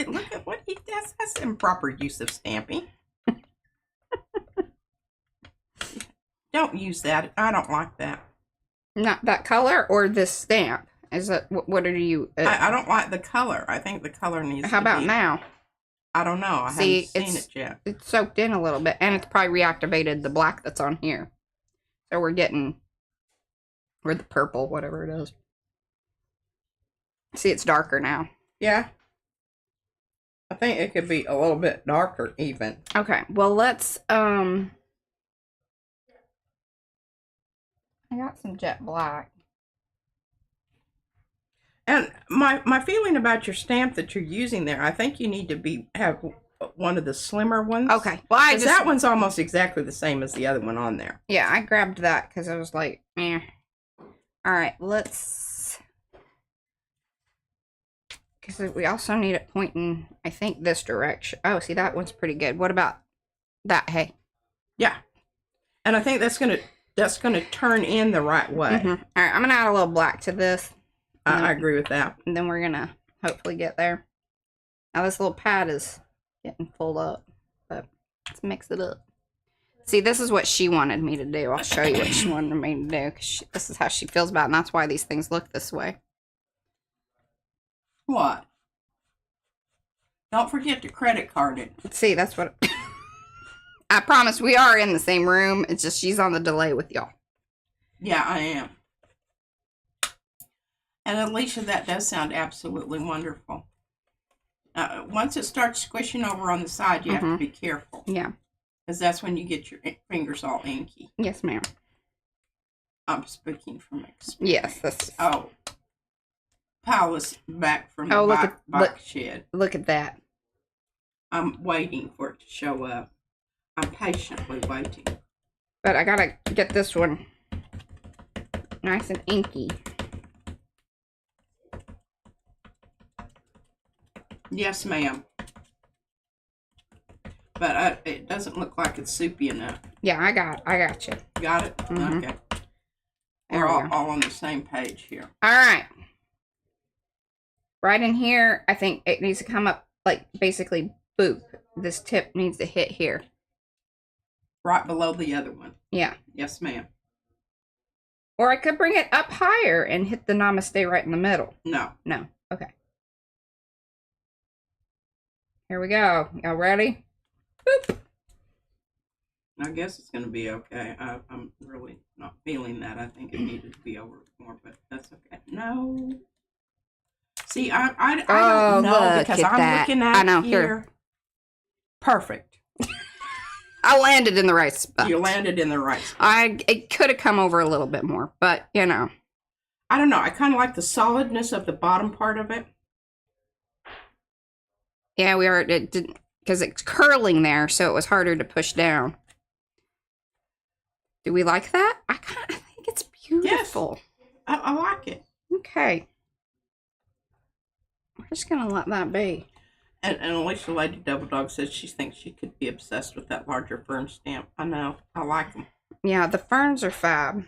Look at what that's improper use of stamping. Don't use that. I don't like that. Not that color or this stamp. Is that what are you? I don't like the color. I think the color needs. How about now? I don't know. I haven't seen it yet. It's soaked in a little bit, and it's probably reactivated the black that's on here. So we're getting, or the purple, whatever it is. See, it's darker now. Yeah. I think it could be a little bit darker even. Okay, well let's, I got some jet black. And my feeling about your stamp that you're using there, I think you need to have one of the slimmer ones. Okay. Well, that one's almost exactly the same as the other one on there. Yeah, I grabbed that because I was like, eh. All right, let's. Because we also need it pointing, I think, this direction. Oh, see, that one's pretty good. What about that? Hey. Yeah. And I think that's gonna turn in the right way. Mm-hmm. All right, I'm gonna add a little black to this. I agree with that. And then we're gonna hopefully get there. Now this little pad is getting full up, but let's mix it up. See, this is what she wanted me to do. I'll show you what she wanted me to do, because this is how she feels about it, and that's why these things look this way. What? Don't forget to credit card it. See, that's what... I promise we are in the same room. It's just she's on the delay with y'all. Yeah, I am. And Alicia, that does sound absolutely wonderful. Once it starts squishing over on the side, you have to be careful. Yeah. Because that's when you get your fingers all inky. Yes, ma'am. I'm speaking from experience. Yes, that's... Oh. Paula's back from the bike shed. Look at that. I'm waiting for it to show up. I'm patiently waiting. But I gotta get this one nice and inky. Yes, ma'am. But it doesn't look like it's soupy enough. Yeah, I got you. Got it? Okay. We're all on the same page here. All right. Right in here, I think it needs to come up like basically boop. This tip needs to hit here. Right below the other one. Yeah. Yes, ma'am. Or I could bring it up higher and hit the namaste right in the middle. No. No. Okay. Here we go. Y'all ready? Boop. I guess it's going to be okay. I'm really not feeling that. I think it needed to be over more, but that's okay. No. See, I don't know because I'm looking at it here. Here. Perfect. I landed in the right spot. You landed in the right spot. It could have come over a little bit more, but you know. I don't know. I kind of like the solidness of the bottom part of it. Yeah, it didn't because it's curling there, so it was harder to push down. Do we like that? I think it's beautiful. Yes, I like it. Okay. We're just gonna let that be. And Alicia Lady Double Dog says she thinks she could be obsessed with that larger Fern stamp. I know. I like them. Yeah, the Ferns are fab.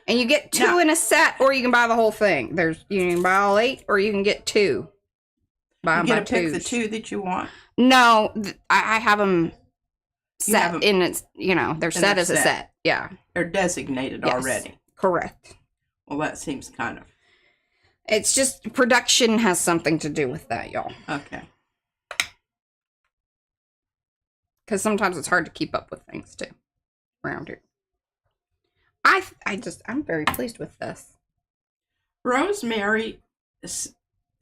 And you get two in a set, or you can buy the whole thing. You can buy all 8, or you can get 2. You get to pick the 2 that you want. No, I have them set in its. They're set as a set. Yeah, they're designated already. Correct. Well, that seems kind of. It's just production has something to do with that, y'all. Okay. Because sometimes it's hard to keep up with things too around here. I'm very pleased with this. Rosemary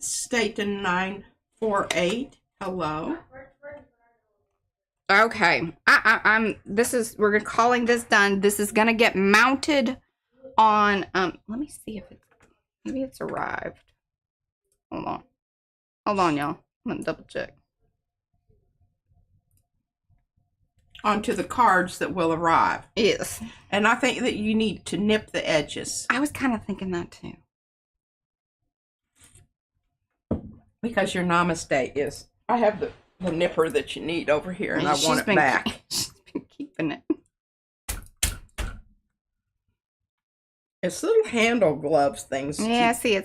Staten 948. Hello. Okay. We're calling this done. This is gonna get mounted on let me see if maybe it's arrived. Hold on, y'all. I'm gonna double check. Onto the cards that will arrive. Yes. And I think that you need to nip the edges. I was kind of thinking that too. Because your namaste is. I have the nipper that you need over here, and I want it back. She's been keeping it. It's little handle gloves things. Yeah, see,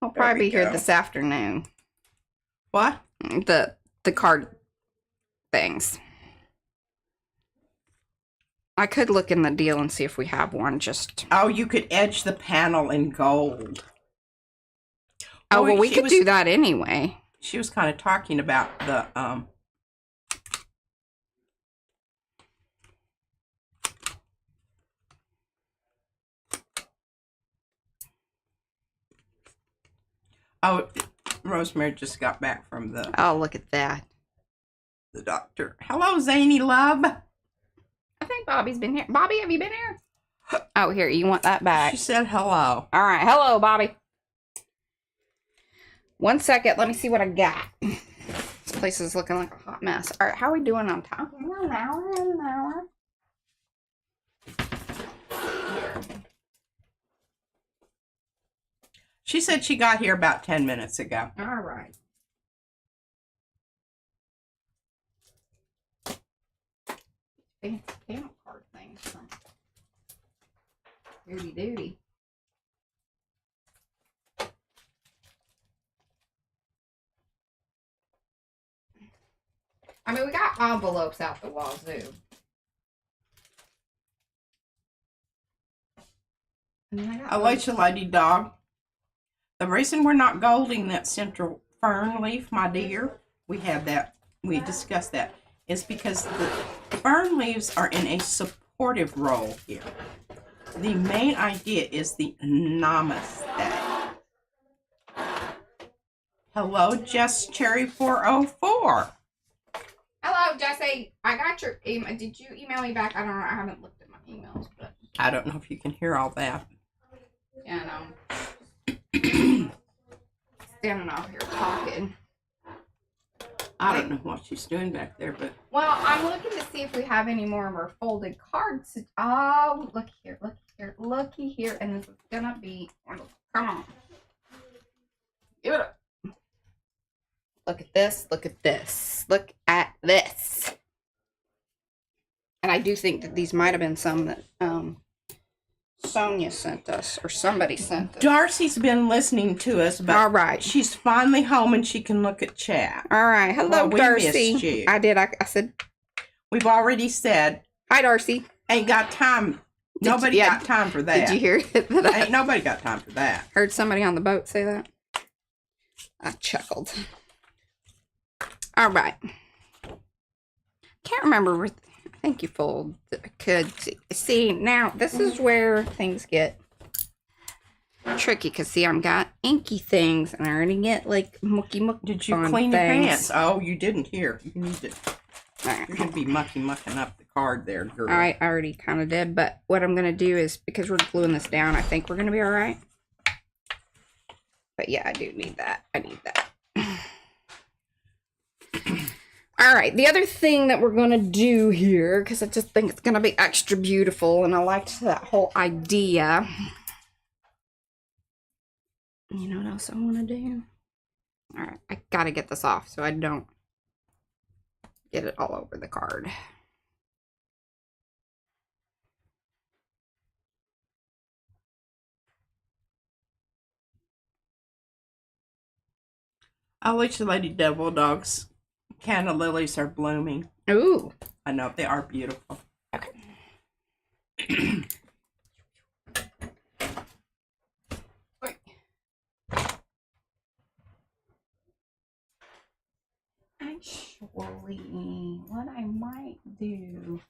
I'll probably be here this afternoon. What? The card things. I could look in the deal and see if we have one. Oh, you could edge the panel in gold. Oh, well, we could do that anyway. She was kind of talking about the Oh, Rosemary just got back from the. Oh, look at that. The doctor. Hello, Zany Love. I think Bobby's been here. Bobby, have you been here? Oh, here. You want that back? She said hello. All right. Hello, Bobby. 1 second. Let me see what I got. This place is looking like a hot mess. All right. How are we doing on time? An hour. She said she got here about 10 minutes ago. All right. Panel card things from Duty. I mean, we got envelopes out the wazoo. Alicia Lady Dog. The reason we're not golding that central fern leaf, my dear, we discussed that, is because the fern leaves are in a supportive role here. The main idea is the namaste. Hello, Jess Cherry 404. Hello, Jesse. I got your email. Did you email me back? I don't know. I haven't looked at my emails, but I don't know if you can hear all that. yeah, standing out here talking. I don't know what she's doing back there, but well, I'm looking to see if we have any more of our folded cards. Oh, look here, looky here, and this is gonna be. Come on, give it up. Look at this. Look at this. Look at this. And I do think that these might have been some that Sonia sent us, or somebody sent us. Darcy's been listening to us, but all right, she's finally home and she can look at chat. All right, hello, well, we Darcy. Missed you. I did. I said, we've already said, hi, Darcy. Ain't got time. Nobody got time for that. Did you hear it? Ain't nobody got time for that. Heard somebody on the boat say that. I chuckled. All right. Can't remember. I think you fold. Could see now. This is where things get tricky because see, I've got inky things, and I already get like mucky. Did you clean your pants? Oh, you didn't. Here, you need to. Right. You're gonna be mucking up the card there, girl. I already kind of did, but what I'm gonna do is because we're gluing this down, I think we're gonna be all right. But yeah, I do need that. I need that. All right, the other thing that we're going to do here, because I just think it's going to be extra beautiful, and I liked that whole idea. You know what else I want to do? All right, I got to get this off so I don't get it all over the card. I'll let you Lady Devil Dogs. Canna lilies are blooming. Ooh. I know, they are beautiful. Okay. Actually, what I might do...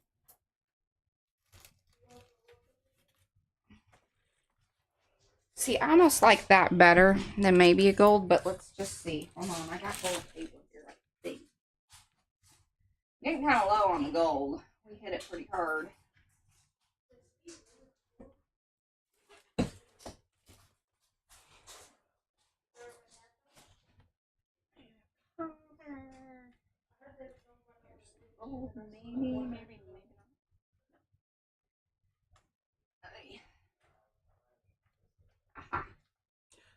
See, I almost like that better than maybe a gold, but let's just see. Hold on, I got gold paper here, I think. Getting kind of low on the gold. We hit it pretty hard. Oh, maybe not.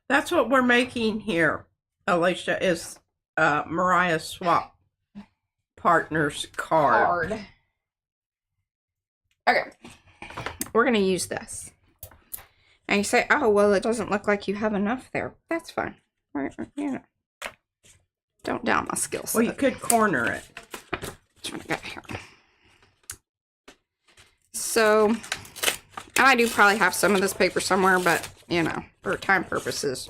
That's what we're making here, Alicia, is Mariah's swap partner's card. Okay. We're going to use this. And you say, oh, well, it doesn't look like you have enough there. That's fine. Right, you know. Don't doubt my skill set. Well, you could corner it. That's what I got here. So, and I do probably have some of this paper somewhere, but, you know, for time purposes.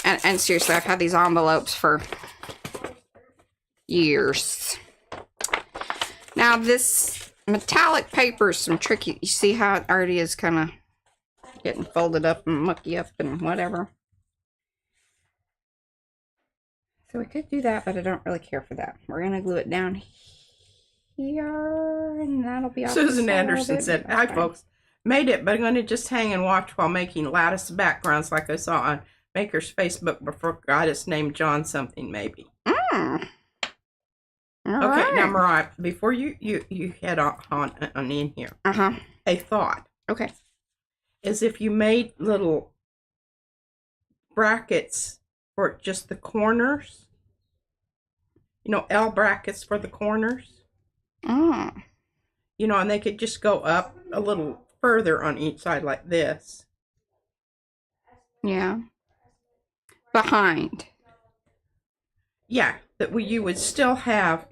And seriously, I've had these envelopes for years. Now, this metallic paper is some tricky. You see how it already is kind of getting folded up and mucky up and whatever. So we could do that, but I don't really care for that. We're going to glue it down here, and that'll be off. Susan Anderson said, hi, folks. Made it, but I'm going to just hang and watch while making lattice backgrounds like I saw on Maker's Facebook, but forgot his name, John something, maybe. Okay, right. Now, Mariah, before you head on in here, a thought. Okay. Is if you made little brackets for just the corners, you know, L brackets for the corners. You know, and they could just go up a little further on each side like this. Yeah. Behind. Yeah, that you would still have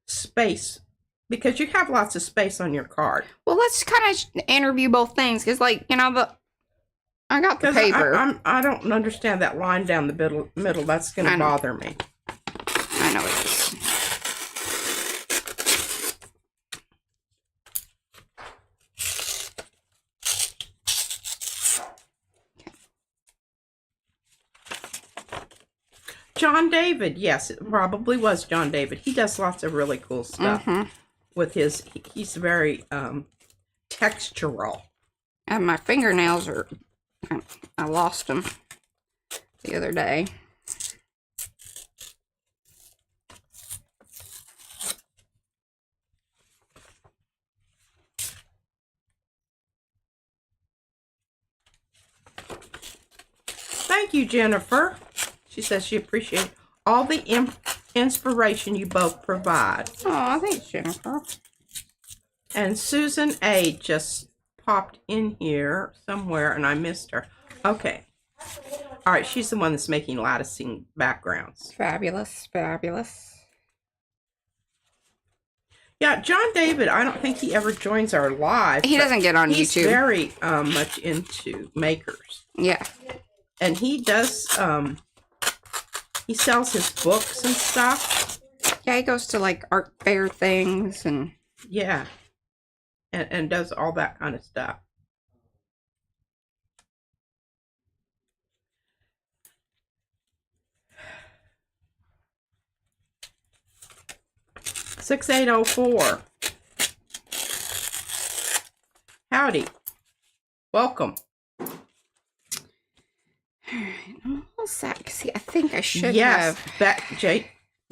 space because you have lots of space on your card. Well, let's kind of interview both things because, like, you know, I got the paper. I don't understand that line down the middle. That's going to bother me. I know it is. John David, yes, it probably was John David. He does lots of really cool stuff with his, he's very textural. And my fingernails are, I lost them the other day. Thank you, Jennifer. She says she appreciates all the inspiration you both provide. Oh, thanks, Jennifer. And Susan A. just popped in here somewhere, and I missed her. Okay. All right, she's the one that's making latticing backgrounds. Fabulous, fabulous. Yeah, John David, I don't think he ever joins our live. He doesn't get on he's YouTube. He's very much into makers. Yeah. And he does, he sells his books and stuff. Yeah, he goes to like art fair things and... Yeah. And does all that kind of stuff. $6804. Howdy. Welcome. Alright, I'm a little sad because I think I should have. Yes,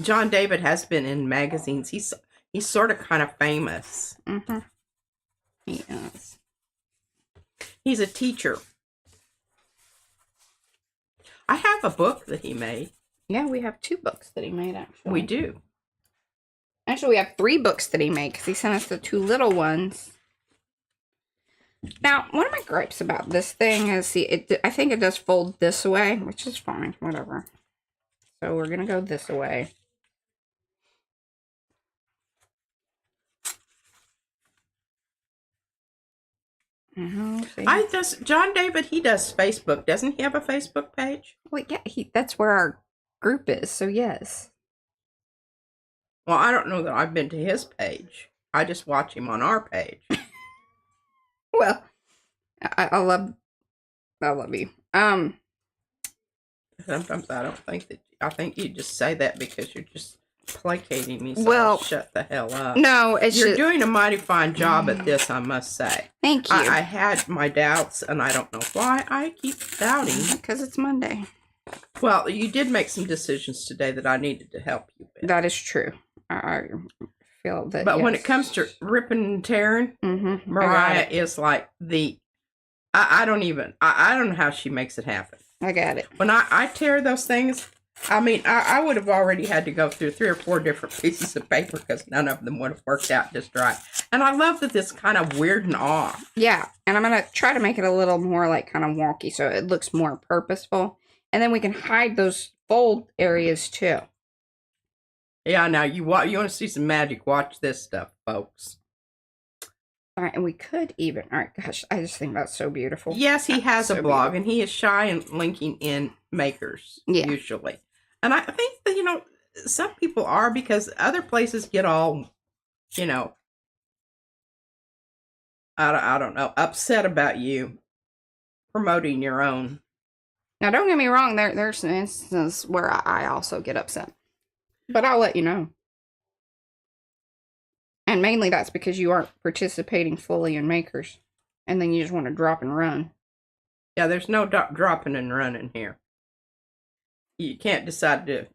John David has been in magazines. He's sort of kind of famous. Mm-hmm. He is. He's a teacher. I have a book that he made. Yeah, we have 2 books that he made, actually. We do. Actually, we have 3 books that he made because he sent us the 2 little ones. Now, one of my gripes about this thing is, I think it does fold this way, which is fine, whatever. So we're going to go this way. John David, he does Facebook. Doesn't he have a Facebook page? Well, yeah, that's where our group is, so yes. Well, I don't know that I've been to his page. I just watch him on our page. Well, I love you. Sometimes I don't think that. I think you just say that because you're just placating me. So well, I'll shut the hell up. No, you're doing a mighty fine job at this, I must say. Thank you. I had my doubts, and I don't know why I keep doubting. Because it's Monday. Well, you did make some decisions today that I needed to help you with. That is true. I feel that. But when it comes to ripping and tearing, Mariah is like the. I don't know how she makes it happen. I got it. When I tear those things, I mean, I would have already had to go through 3 or 4 different pieces of paper because none of them would have worked out just right. And I love that this kind of weird and off. Yeah, and I'm going to try to make it a little more like kind of wonky so it looks more purposeful. And then we can hide those fold areas too. Yeah, now you want to see some magic, watch this stuff, folks. All right, and we could even, all right, gosh, I just think that's so beautiful. Yes, he has a blog, and he is shy in linking in makers, usually. And I think that, some people are because other places get all, I don't know, upset about you promoting your own. Now, don't get me wrong, there's an instance where I also get upset. But I'll let you know. And mainly that's because you aren't participating fully in makers. And then you just want to drop and run. Yeah, there's no dropping and running here. You can't decide to,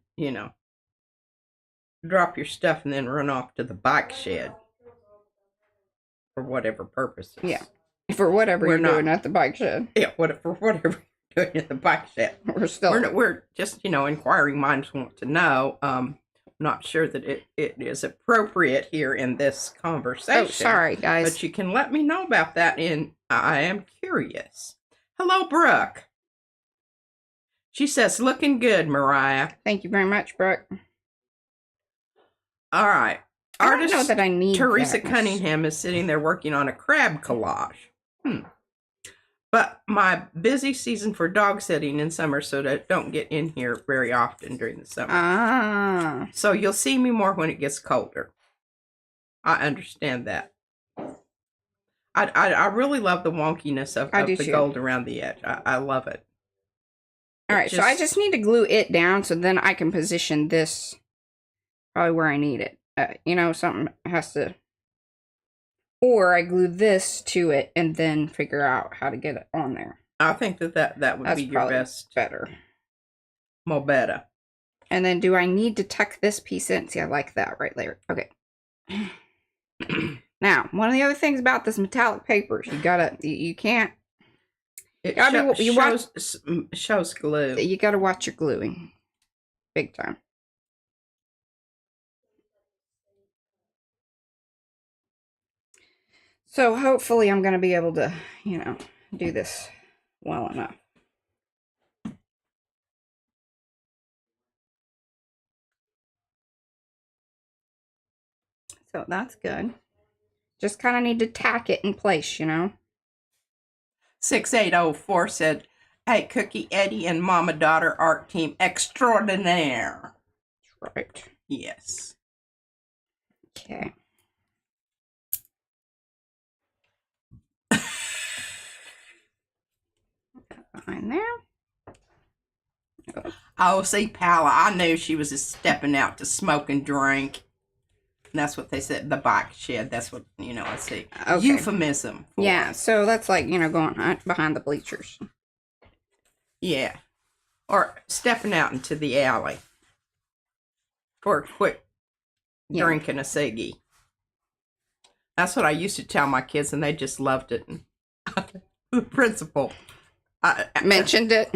drop your stuff and then run off to the bike shed. For whatever purposes. Yeah. For whatever you're doing at the bike shed. Yeah, for whatever you're doing at the bike shed. We're just, inquiring minds want to know. Not sure that it is appropriate here in this conversation. Oh, sorry, guys. But you can let me know about that I am curious. Hello, Brooke. She says, looking good, Mariah. Thank you very much, Brooke. All right. I don't know that I need Teresa Cunningham is sitting there working on a crab collage. But my busy season for dog sitting in summer, so I don't get in here very often during the summer. Ah. So you'll see me more when it gets colder. I understand that. I really love the wonkiness of the gold around the edge. I love it. All right, so I just need to glue it down so then I can position this probably where I need it. You know, something has to... Or I glue this to it and then figure out how to get it on there. I think that would be your best. Better. More better. And then do I need to tuck this piece in? See, I like that right there. Okay. Now, one of the other things about this metallic papers, you can't... It shows glue. You gotta watch your gluing. Big time. So hopefully I'm gonna be able to, you know, do this well enough. So that's good. Just kind of need to tack it in place, you know. 6804 said, "Hey, Cookie Eddie and Mama Daughter Art Team Extraordinaire." That's right. Yes. Okay. Behind there. Oh, see, Pala, I knew she was just stepping out to smoke and drink. And that's what they said, the bike shed. That's what, you know, let's see. Okay. Euphemism. Yeah, so that's like, you know, going behind the bleachers. Yeah. Or stepping out into the alley for a quick drink and a ciggy. That's what I used to tell my kids, and they just loved it. And the principal mentioned it.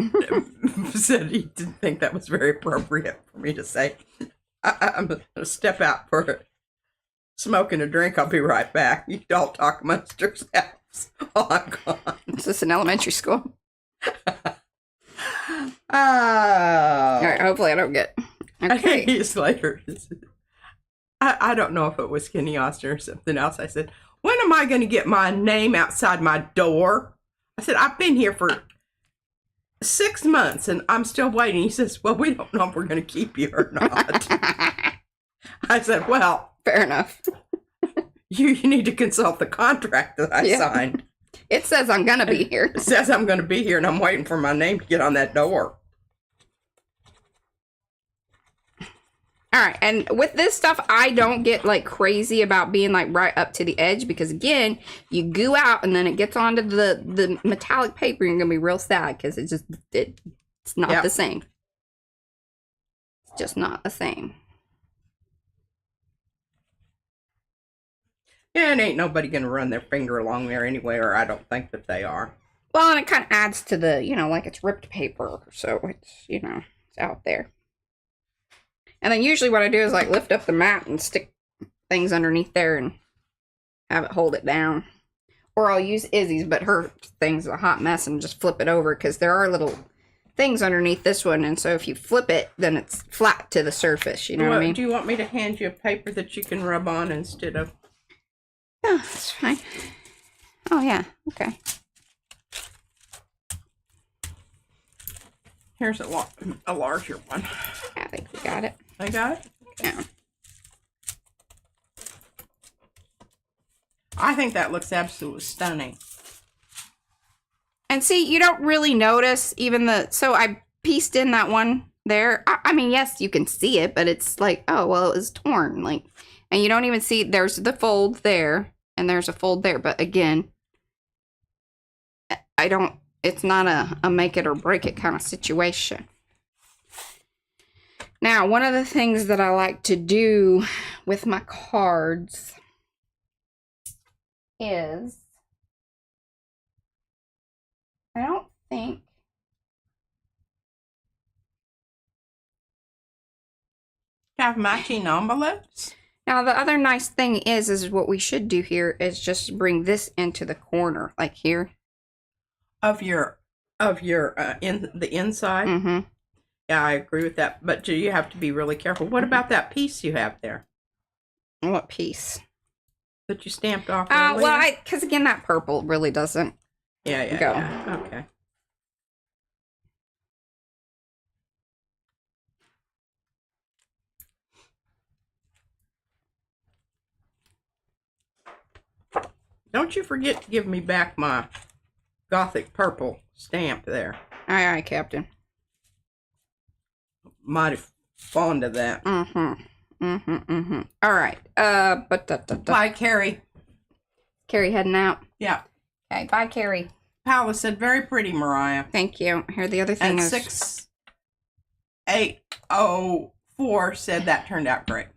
Said he didn't think that was very appropriate for me to say. I'm going to step out for it. Smoking a drink, I'll be right back. You all talk amongst yourselves while I'm gone. Is this an elementary school? Oh. All right, hopefully I don't get... Okay. Years later, I don't know if it was Kenny Austin or something else. I said, when am I going to get my name outside my door? I said, I've been here for 6 months and I'm still waiting. He says, well, we don't know if we're going to keep you or not. I said, well... Fair enough. You need to consult the contract that I signed. It says I'm going to be here. It says I'm going to be here, and I'm waiting for my name to get on that door. All right, and with this stuff, I don't get, like, crazy about being, like, right up to the edge, because, again, you goo out, and then it gets onto the metallic paper, and you're going to be real sad, because it's not the same. It's just not the same. Yeah, and ain't nobody going to run their finger along there anyway, or I don't think that they are. Well, and it kind of adds to the, you know, like it's ripped paper, so it's, you know, it's out there. And then usually what I do is, like, lift up the mat and stick things underneath there and have it hold it down. Or I'll use Izzy's, but her thing's a hot mess, and just flip it over, because there are little things underneath this one, and so if you flip it, then it's flat to the surface, you know what I mean? Do you want me to hand you a paper that you can rub on instead of... Oh, that's fine. Oh, yeah. Okay. Here's a larger one. I think we got it. I got it? Okay. Yeah. I think that looks absolutely stunning. And see, you don't really notice even so I pieced in that one there. I mean, yes, you can see it, but it's like, oh, well, it was torn. Like, and you don't even see, there's the fold there. And there's a fold there, but again, it's not a make it or break it kind of situation. Now, one of the things that I like to do with my cards is, I don't think, have matching envelopes? Now, the other nice thing is what we should do here is just bring this into the corner, like here. Of your in the inside? Mm-hmm. Yeah, I agree with that. But you have to be really careful. What about that piece you have there? What piece? That you stamped off earlier? Well, because again, that purple really doesn't Yeah. Go. Yeah. Okay. Don't you forget to give me back my Gothic purple stamp there. Aye, aye, Captain. Mighty fond of that. All right. Bye, Carrie. Carrie heading out. Yeah. Okay, bye, Carrie. Palace said, very pretty, Mariah. Thank you. Here, the other thing And is 6804 said that turned out great.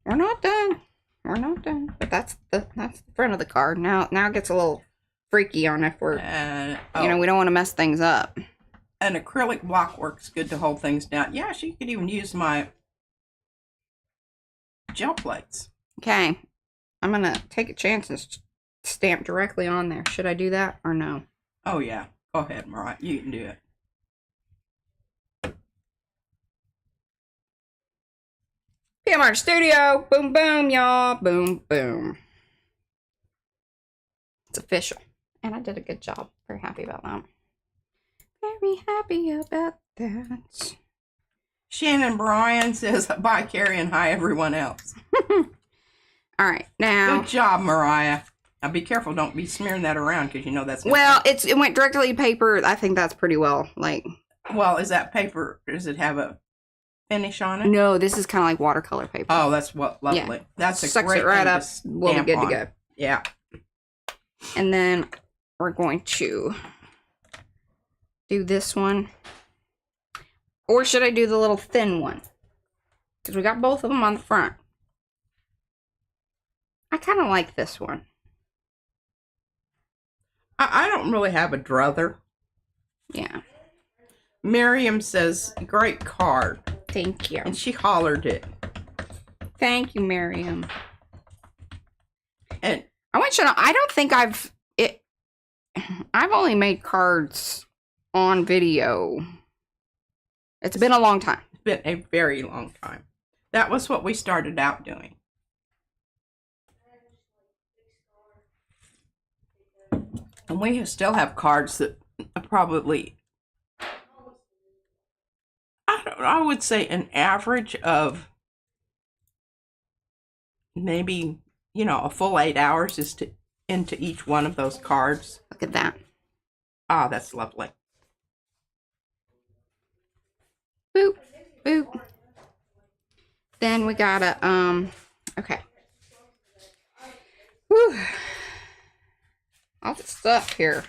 we're not done. We're not done. But that's the front of the card. Now it gets a little freaky on if we're you know, we don't want to mess things up. An acrylic block works good to hold things down. Yeah, she could even use my gel plates. Okay. I'm gonna take a chance and stamp directly on there. Should I do that or no? Oh yeah. Go ahead, Mariah. You can do it. PMR Studio. Boom, boom, y'all. Boom, boom. It's official. And I did a good job. Very happy about that. Very happy about that. Shannon Bryan says, bye, Carrie, and hi, everyone else. All right, now. Good job, Mariah. Now be careful. Don't be smearing that around because you know that's... Well, it went directly to paper. I think that's pretty well. Well, is that paper... Does it have a finish on it? No, this is kind of like watercolor paper. Oh, that's lovely. Yeah. That's a Sucks great it right thing up. We'll be good to go. Yeah. And then we're going to do this one. Or should I do the little thin one? Because we got both of them on the front. I kind of like this one. I don't really have a druther. Yeah. Miriam says, great card. Thank you. And she hollered it. Thank you, Miriam. And I want you to know, I don't think I've only made cards on video. It's been a long time. It's been a very long time. That was what we started out doing. And we still have cards that probably, I would say an average of maybe, a full 8 hours is into each one of those cards. Look at that. Ah, that's lovely. Boop, boop. Then we gotta, okay. Whew. All the stuff here.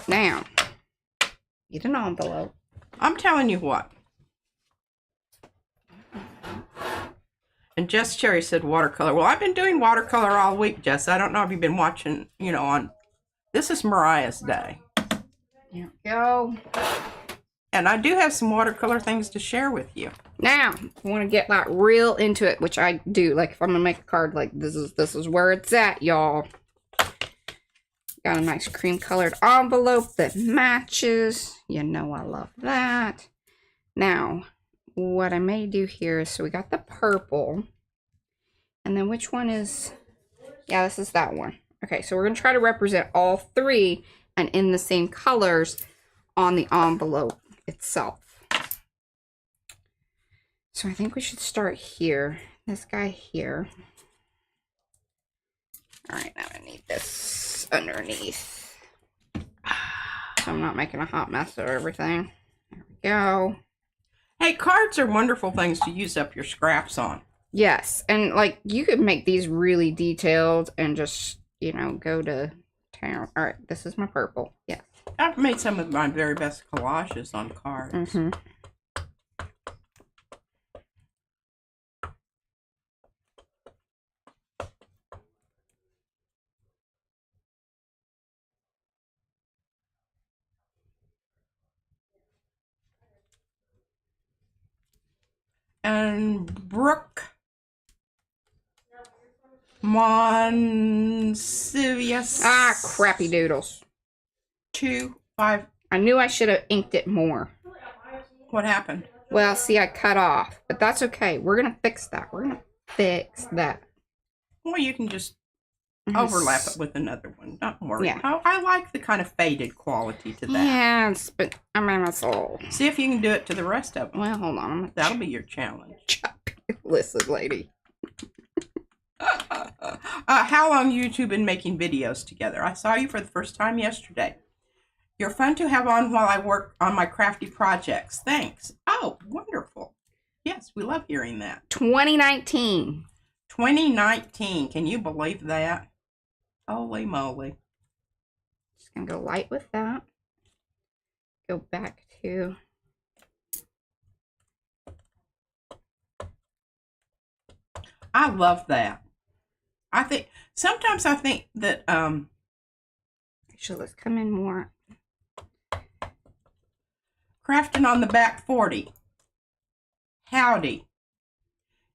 Now, get an envelope. I'm telling you what. And Jess Cherry said watercolor. Well, I've been doing watercolor all week, Jess. I don't know if you've been watching, on... This is Mariah's day. There we go. And I do have some watercolor things to share with you. Now, I want to get like real into it, which I do. Like if I'm gonna make a card, like this is where it's at, y'all. Got a nice cream colored envelope that matches. You know I love that. Now, what I may do here is, so we got the purple. And then which one is, yeah, this is that one. Okay, so we're gonna try to represent all three and in the same colors on the envelope itself. So I think we should start here. This guy here. All right, now I need this underneath. So I'm not making a hot mess of everything. There we go. Hey, cards are wonderful things to use up your scraps on. Yes, and like you could make these really detailed and just, go to town. All right, this is my purple. Yes. I've made some of my very best collages on cards. Mm-hmm. And Brooke Monsivius. Ah, crappy doodles. 2-5. I knew I should have inked it more. What happened? Well, see, I cut off, but that's okay. We're going to fix that. We're going to fix that. Well, you can just overlap it with another one. Don't worry. Yeah. Oh, I like the kind of faded quality to that. Yes, but I mean, that's all. See if you can do it to the rest of them. Well, hold on. That'll be your challenge. Listen, lady. How long you two been making videos together? I saw you for the first time yesterday. You're fun to have on while I work on my crafty projects. Thanks. Oh, wonderful. Yes, we love hearing that. 2019. 2019. Can you believe that? Holy moly. Just gonna go light with that. Go back to I love that. Sometimes I think that actually let's come in more. crafting on the back 40. Howdy.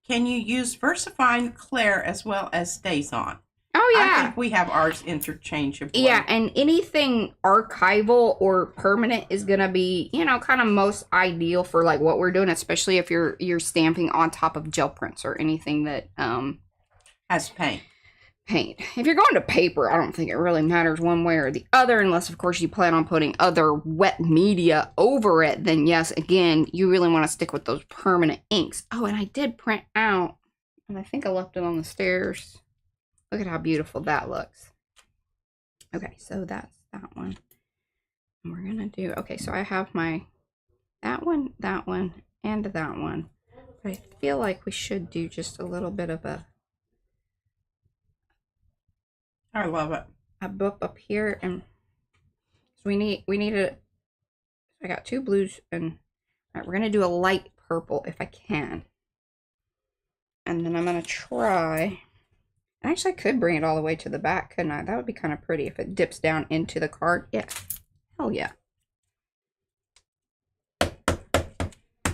Can you use VersaFine Claire as well as StaysOn? Oh yeah. I think we have ours interchangeably. Yeah, and anything archival or permanent is gonna be, you know, kind of most ideal for like what we're doing, especially if you're stamping on top of gel prints or anything that has paint. If you're going to paper, I don't think it really matters one way or the other, unless of course you plan on putting other wet media over it. Then yes, again, you really want to stick with those permanent inks. Oh, and I did print out, and I think I left it on the stairs. Look at how beautiful that looks. Okay, so that's that one. And we're gonna do, okay, so I have my, that one, and that one. But I feel like we should do just a little bit of a, I love it. a book up here, and so we need a, I got two blues, and all right, we're gonna do a light purple if I can. And then I'm gonna try, actually I could bring it all the way to the back, couldn't I? That would be kind of pretty if it dips down into the card. Yeah, hell yeah.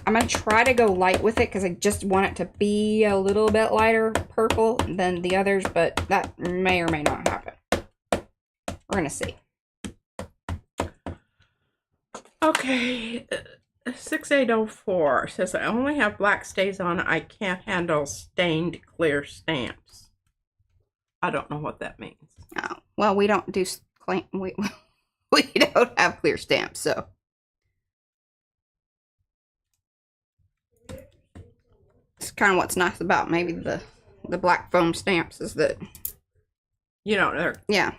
I'm going to try to go light with it because I just want it to be a little bit lighter purple than the others, but that may or may not happen. We're going to see. Okay, 6804 says I only have black StaysOn. I can't handle stained clear stamps. I don't know what that means. Oh, well, we don't do we don't have clear stamps, so. It's kind of what's nice about maybe the black foam stamps is that you don't know. Yeah.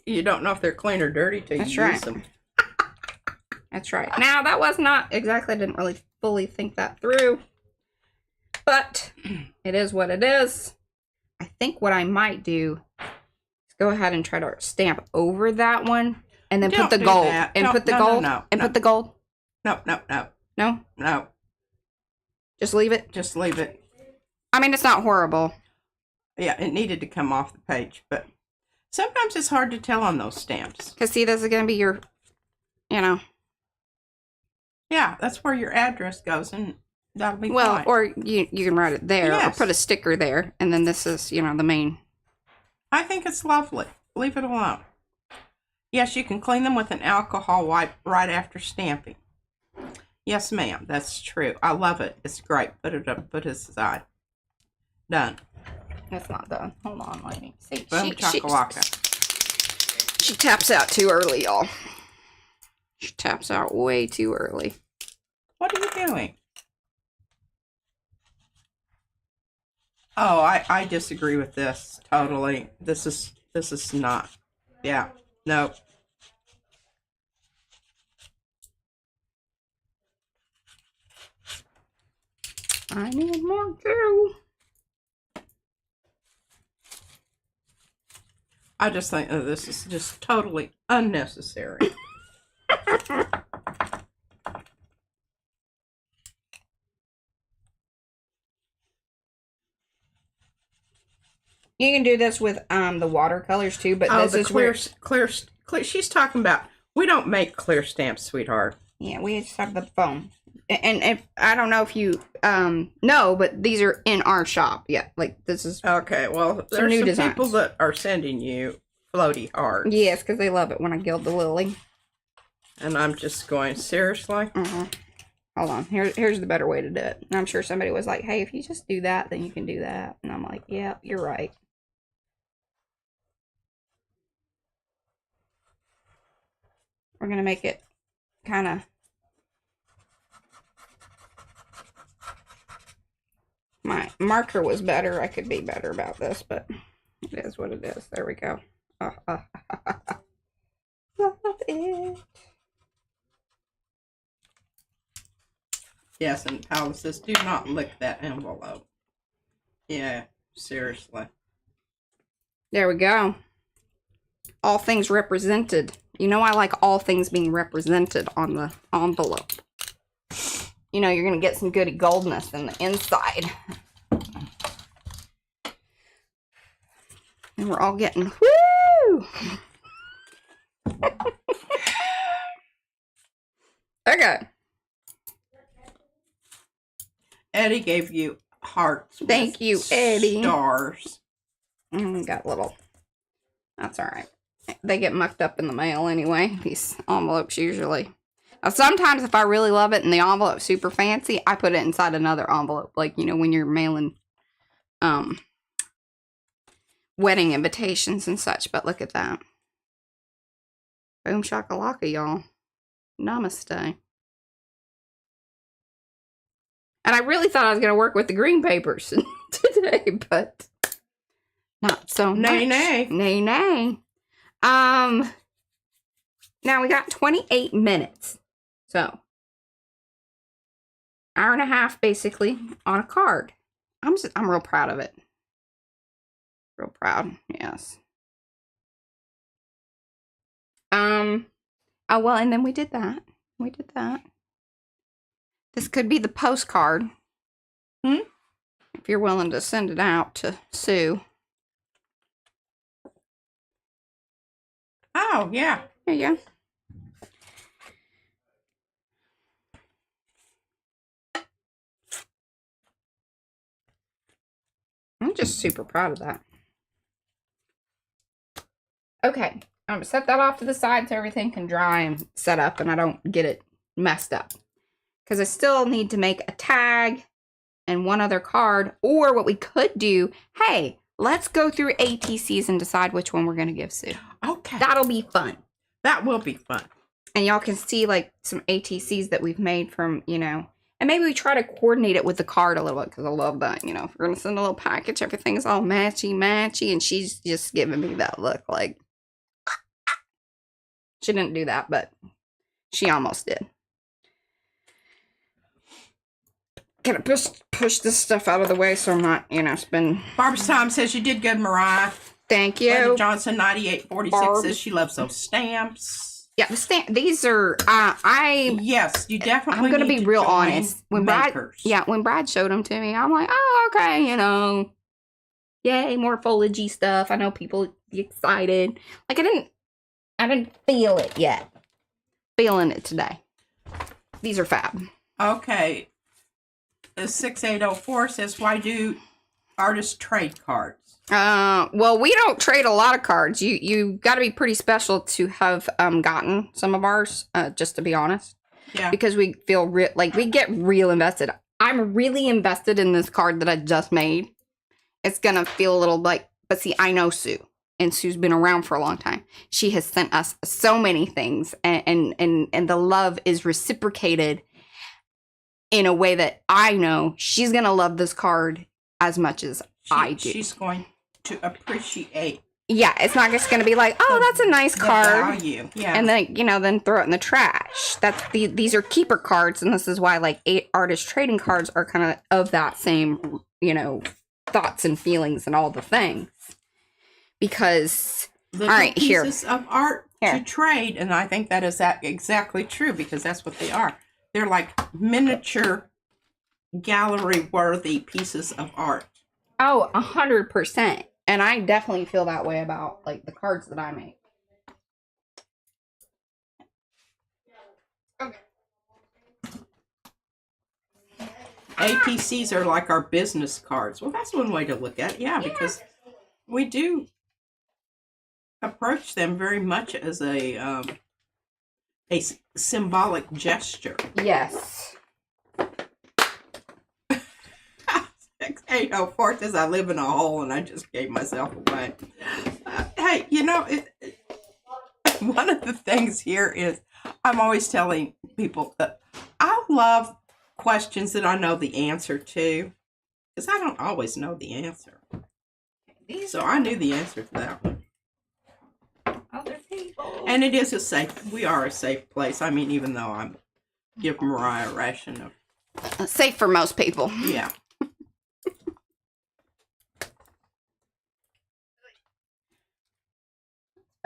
You don't know if they're clean or dirty till you use them. That's right. Now that was not exactly, I didn't really fully think that through, but it is what it is. I think what I might do is go ahead and try to stamp over that one and then put the gold and put the gold and put the gold. No. No. Just leave it? Just leave it. I mean, it's not horrible. Yeah, it needed to come off the page, but sometimes it's hard to tell on those stamps. Because, see, this is going to be your, you know. Yeah, that's where your address goes, and that'll be fine. Or you can write it there, yes, or put a sticker there, and then this is, you know, the main. I think it's lovely. Leave it alone. Yes, you can clean them with an alcohol wipe right after stamping. Yes, ma'am. That's true. I love it. It's great. Put it up. Put it aside. Done. That's not done. Hold on, lady. See, Boom chakalaka. She taps out too early, y'all. She taps out way too early. What are you doing? Oh, I disagree with this totally. This is not. Yeah. Nope. I need more too. I just think this is just totally unnecessary. You can do this with the watercolors too, but this is clear. She's talking about, we don't make clear stamps, sweetheart. Yeah, we just have the foam. And if I don't know if you know, but these are in our shop. Yeah, like this is okay. Well, there's new some designs. People that are sending you floaty hearts. Yes, because they love it when I gild the lily. And I'm just going, seriously? Hold on. Here's the better way to do it. And I'm sure somebody was like, hey, if you just do that, then you can do that. And I'm like, yeah, you're right. We're going to make it kind of... My marker was better. I could be better about this, but it is what it is. There we go. Love it. Yes, and Paula says, do not lick that envelope. Yeah, seriously. There we go. All things represented. You know I like all things being represented on the envelope. You know you're going to get some goody goldness in the inside. And we're all getting, woo! Okay. Eddie gave you hearts. Thank you, Eddie. Stars. Got little. That's all right. They get mucked up in the mail anyway. These envelopes usually. Now, sometimes if I really love it and the envelope's super fancy, I put it inside another envelope. Like, you know, when you're mailing wedding invitations and such. But look at that. Boom shakalaka, y'all. Namaste. And I really thought I was going to work with the green papers today, but not so much. Nay, nay. Nay, nay. Now we got 28 minutes. So, hour and a half basically on a card. I'm real proud of it. Real proud, yes. Oh, well, and then we did that. We did that. This could be the postcard. If you're willing to send it out to Sue. Oh, yeah. There you go. I'm just super proud of that. Okay. I'm going to set that off to the side so everything can dry and set up and I don't get it messed up. Because I still need to make a tag and one other card. Or what we could do, hey, let's go through ATCs and decide which one we're going to give Sue. Okay. That'll be fun. That will be fun. And y'all can see like some ATCs that we've made from, you know, and maybe we try to coordinate it with the card a little bit because I love that, you know. If we're going to send a little package, everything's all matchy-matchy. And she's just giving me that look like, she didn't do that, but she almost did. Gonna push this stuff out of the way so I'm not, you know, Barb's Time says you did good, Mariah. Thank you. Brenda Johnson 9846 says she loves those stamps. Yeah, the stamp. These are yes, you definitely. I'm gonna need be to real join honest. When makers. when Brad showed them to me, I'm like, oh, okay, you know, yay, more foliagey stuff. I know people be excited. Like I didn't feel it yet. Feeling it today. These are fab. Okay. 6804 says, why do artists trade cards? Well, we don't trade a lot of cards. You got to be pretty special to have gotten some of ours, just to be honest. Yeah. Because we feel like we get real invested. I'm really invested in this card that I just made. It's going to feel a little like, but see, I know Sue. And Sue's been around for a long time. She has sent us so many things, and the love is reciprocated in a way that I know she's going to love this card as much as I do. She's going to appreciate. Yeah, it's not just going to be like, oh, that's a nice card. Value. Yeah. And then, you know, then throw it in the trash. These are keeper cards, and this is why, like, 8 artist trading cards are kind of that same, you know, thoughts and feelings and all the things. Because, all right, here. Pieces of art to trade, and I think that is exactly true, because that's what they are. They're like miniature gallery-worthy pieces of art. Oh, 100%. And I definitely feel that way about, like, the cards that I make. Okay. ATCs are like our business cards. Well, that's one way to look at it, yeah, because we do approach them very much as a symbolic gesture. Yes. 6804 says I live in a hole and I just gave myself away. Hey, you know, one of the things here is I'm always telling people that I love questions that I know the answer to, because I don't always know the answer. So I knew the answer to that one. Other people. And it is we are a safe place. I mean, even though I'm giving Mariah a ration of... Safe for most people. Yeah.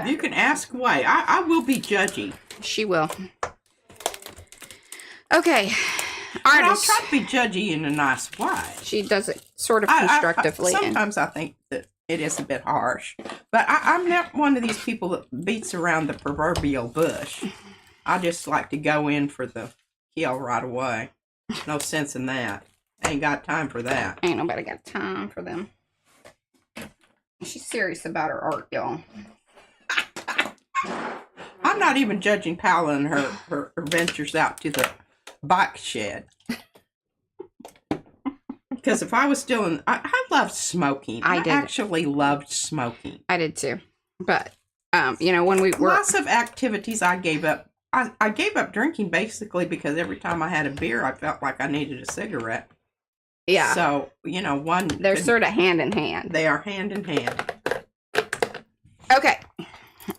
You can ask away. I will be judgy. She will. Okay. But I'll try to be judgy in a nice way. She does it sort of constructively. Sometimes I think that it is a bit harsh. But I'm not one of these people that beats around the proverbial bush. I just like to go in for the kill right away. No sense in that. Ain't got time for that. Ain't nobody got time for them. She's serious about her art, y'all. I'm not even judging Paula and her ventures out to the bike shed. Because if I was still in... I loved smoking. I actually loved smoking. I did too. But, you know, when we were... Lots of activities I gave up. I gave up drinking basically because every time I had a beer, I felt like I needed a cigarette. Yeah. So, you know, they're sort of hand in hand. They are hand in hand. Okay.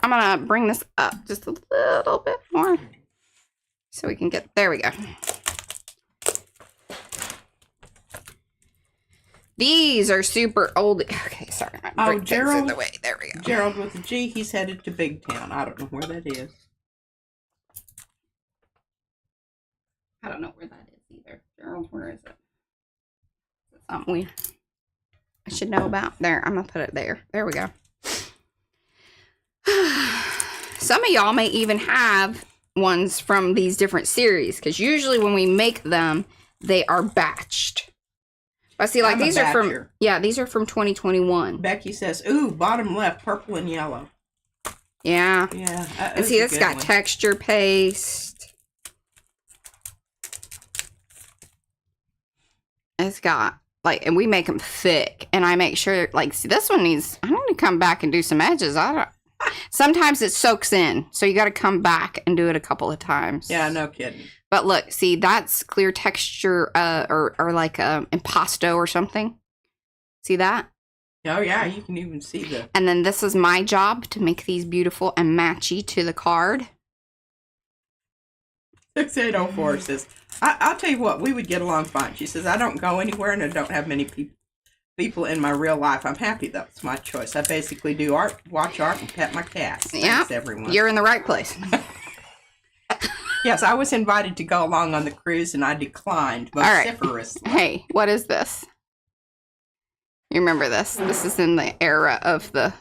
I'm going to bring this up just a little bit more so we can get... There we go. These are super old. Okay, sorry. Oh, Gerald. In the way. There we go. Gerald with a G. He's headed to Big Town. I don't know where that is. I don't know where that is either. Gerald, where is it? Is it something I should know about? There, I'm going to put it there. There we go. Some of y'all may even have ones from these different series, because usually when we make them, they are batched. But see, like, these are from, yeah, these are from 2021. Becky says, ooh, bottom left, purple and yellow. Yeah. Yeah. And see, it's got texture paste. It's got, like, and we make them thick. And I make sure, like, see, this one needs, I need to come back and do some edges. Sometimes it soaks in. So you got to come back and do it a couple of times. Yeah, no kidding. But look, see, that's clear texture, or like impasto or something. See that? Oh, yeah, you can even see the... And then this is my job to make these beautiful and matchy to the card. 6804 says, I'll tell you what, we would get along fine. She says, I don't go anywhere and I don't have many people in my real life. I'm happy that's my choice. I basically do art, watch art, and pet my cats. Thanks, everyone. You're in the right place. Yes, I was invited to go along on the cruise, and I declined vociferously. All right. Hey, what is this? You remember this? This is in the era of the...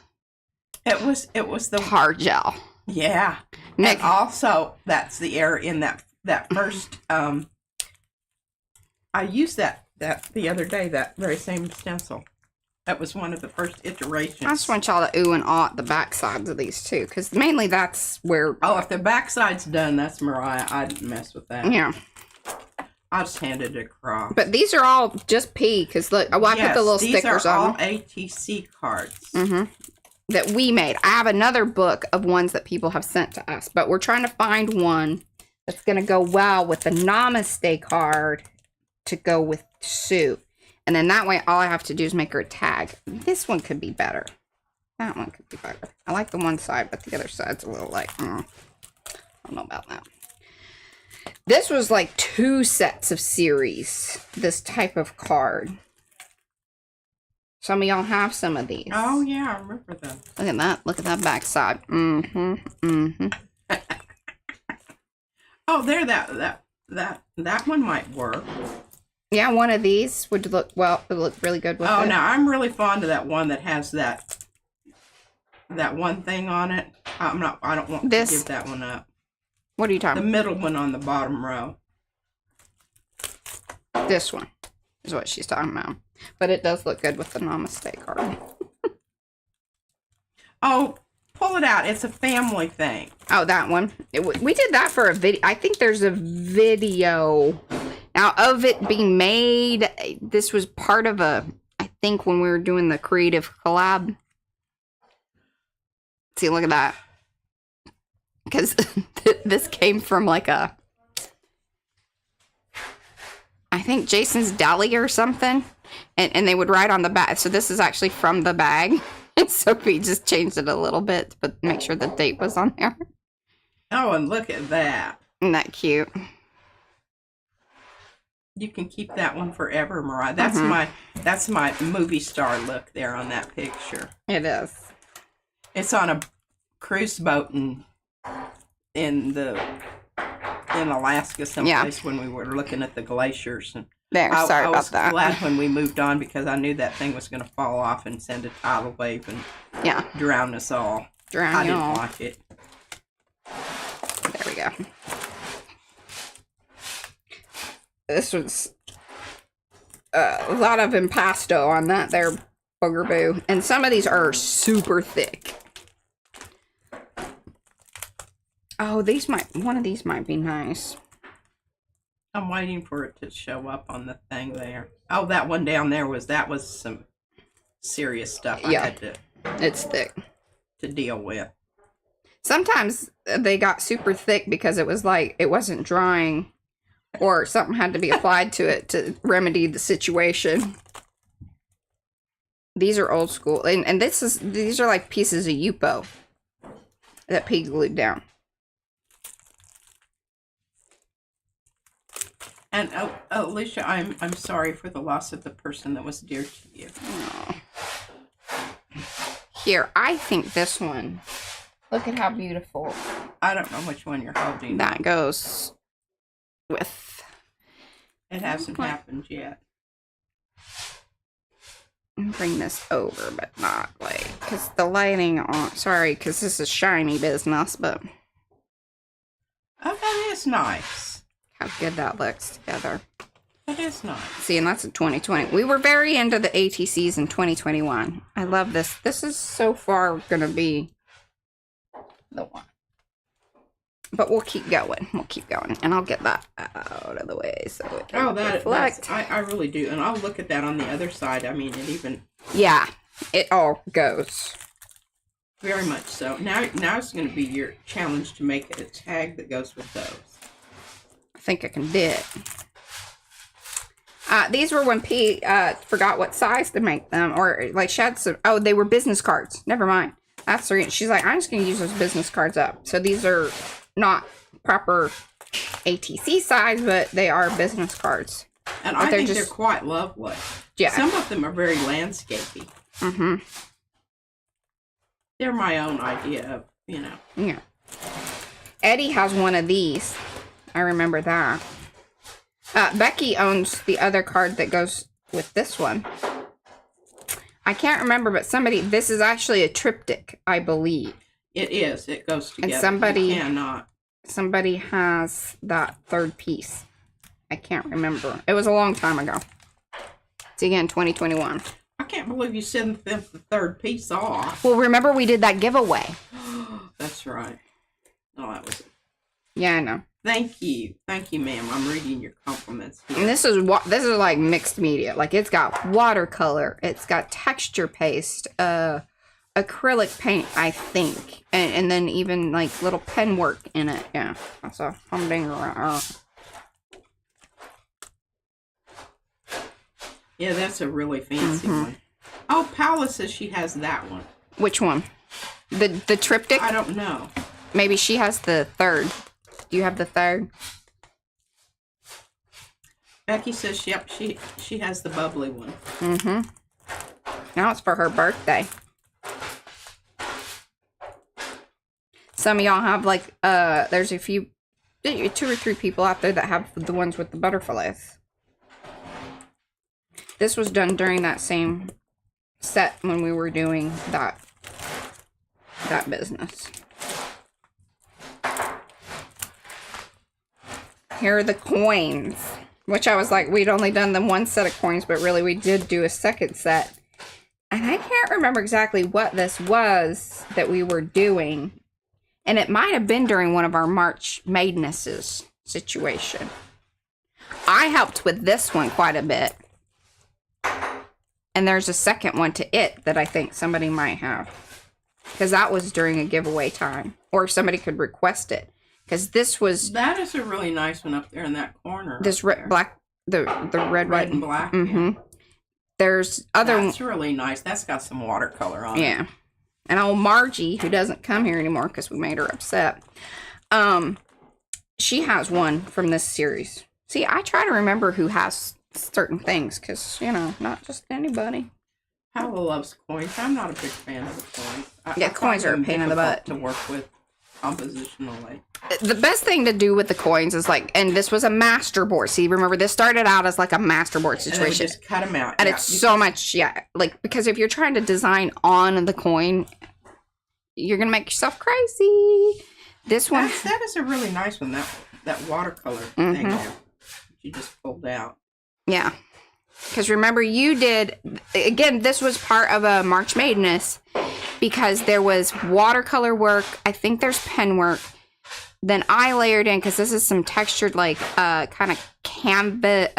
It was the... hard gel. Yeah. Nick. And also, that's the era in that first... I used that the other day, that very same stencil. That was one of the first iterations. I just want y'all to ooh and ah at the back sides of these too, because mainly that's where... Oh, if the back side's done, that's Mariah. I didn't mess with that. Yeah. I just handed it across. But these are all just P, because look, I put the little stickers on them. These are all ATC cards. Mm-hmm. That we made. I have another book of ones that people have sent to us, but we're trying to find one that's going to go well with the Namaste card to go with Sue. And then that way, all I have to do is make her a tag. This one could be better. That one could be better. I like the one side, but the other side's a little like, I don't know about that. This was like 2 sets of series, this type of card. Some of y'all have some of these. Oh, yeah, I remember them. Look at that. Look at that back side. Mm-hmm. Mm-hmm. Oh, there, that one might work. Yeah, one of these would look, well, it would look really good with it. Oh, no, I'm really fond of that one that has that one thing on it. I don't want to give that one up. What are you talking about? The middle one on the bottom row. This one is what she's talking about. But it does look good with the Namaste card. Oh, pull it out. It's a family thing. Oh, that one. We did that for a video. I think there's a video now of it being made. This was part of I think when we were doing the creative collab. See, look at that. because this came from like I think Jason's Deli or something, and they would write on the back. So this is actually from the bag. And Sophie just changed it a little bit, but make sure the date was on there. Oh, and look at that. Isn't that cute? You can keep that one forever, Mariah. That's my movie star look there on that picture. It is. It's on a cruise boat in Alaska someplace when we were looking at the glaciers. And sorry I about was that. glad when we moved on because I knew that thing was going to fall off and send a tidal wave and drown us all. I didn't like it. There we go. This was a lot of impasto on that there boogeroo. And some of these are super thick. Oh, one of these might be nice. I'm waiting for it to show up on the thing there. Oh, that one down there was some serious stuff I had it's thick to deal with. Sometimes they got super thick because it was like it wasn't drying or something had to be applied to it to remedy the situation. These are old school, and these are like pieces of Yupo that Pete glued down. And Alicia, I'm sorry for the loss of the person that was dear to you. Oh. Here, I think this one. Look at how beautiful. I don't know which one you're holding. That goes with. It hasn't happened yet. Bring this over, but not like, because the lighting on. Sorry, because this is shiny business, but. Oh, that is nice. How good that looks together. That is nice. See, and that's in 2020. We were very into the ATCs in 2021. I love this. This is so far going to be the one. But we'll keep going. We'll keep going. And I'll get that out of the way so it can reflect. I really do. And I'll look at that on the other side. I mean, it even... Yeah, it all goes. Very much so. Now it's going to be your challenge to make a tag that goes with those. I think I can do it. These were when P forgot what size to make them. Or, like, she had some... Oh, they were business cards. Never mind. That's the reason. She's like, I'm just going to use those business cards up. So these are not proper ATC size, but they are business cards. And I think they're quite lovely. Yeah. Some of them are very landscapey. Mm-hmm. They're my own idea of, Yeah. Eddie has one of these. I remember that. Becky owns the other card that goes with this one. I can't remember, but this is actually a triptych, I believe. It is. It goes together. And somebody has that third piece. I can't remember. It was a long time ago. It's again 2021. I can't believe you sent them the third piece off. Well, remember we did that giveaway. That's right. Oh, that was it. Yeah, I know. Thank you, ma'am. I'm reading your compliments here. And this is like mixed media. Like, it's got watercolor, it's got texture paste, acrylic paint, I think, and then even like little pen work in it. Yeah, that's a humdinger. Yeah, that's a really fancy one. Oh, Paula says she has that one. Which one? The triptych? I don't know. Maybe she has the third. Do you have the third? Becky says, yep, she has the bubbly one. Mm-hmm. Now it's for her birthday. Some of y'all have, like, there's a few, 2 or 3 people out there that have the ones with the butterflies. This was done during that same set when we were doing that business. Here are the coins, which I was like, we'd only done them 1 set of coins, but really we did do a second set. And I can't remember exactly what this was that we were doing. And it might have been during one of our March Maidenesses situation. I helped with this one quite a bit. And there's a second one to it that I think somebody might have. because that was during a giveaway time, or somebody could request it. Because this was... That is a really nice one up there in that corner. This black, the red, red and black. Mm-hmm. Yeah. There's other... That's really nice. That's got some watercolor on it. Yeah. And old Margie, who doesn't come here anymore because we made her upset, she has one from this series. See, I try to remember who has certain things because, you know, not just anybody. Paola loves coins. I'm not a big fan of the coins. Yeah, coins are a pain in the butt to work with compositionally. The best thing to do with the coins is like, and this was a masterboard. See, remember, this started out as like a masterboard situation. And then we just cut them out. And it's so much, like, because if you're trying to design on the coin, you're going to make yourself crazy. This one. That is a really nice one, that watercolor thing there. You just pulled out. Yeah. Because remember, you did, again, this was part of a March Madness because there was watercolor work. I think there's pen work. Then I layered in, because this is some textured, like, kind of canvas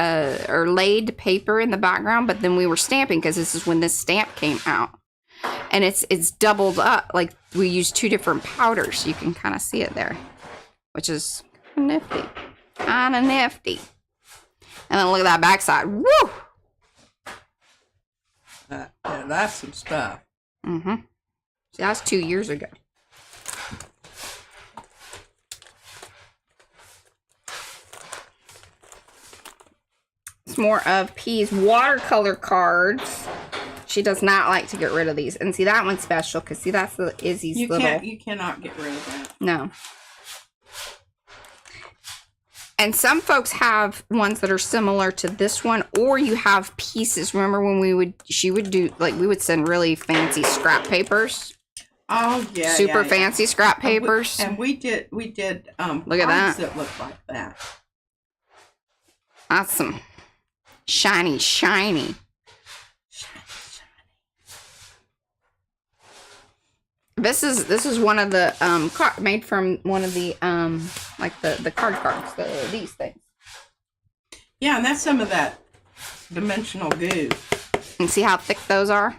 or laid paper in the background. But then we were stamping, because this is when this stamp came out. And it's doubled up. Like, we used 2 different powders. You can kind of see it there, which is nifty. Kind of nifty. And then look at that backside. Woo! Yeah, that's some stuff. Mm-hmm. See, that's 2 years ago. It's more of P's watercolor cards. She does not like to get rid of these. And see, that one's special because, see, that's the Izzy's little... You cannot get rid of that. No. And some folks have ones that are similar to this one, or you have pieces. Remember when she would do, like, we would send really fancy scrap papers. Oh, yeah. Super fancy scrap papers. And we did look at that. That look like that. Awesome. Shiny, shiny. This is one of the made from one of the like the cards, these things. Yeah, and that's some of that dimensional goo. And see how thick those are?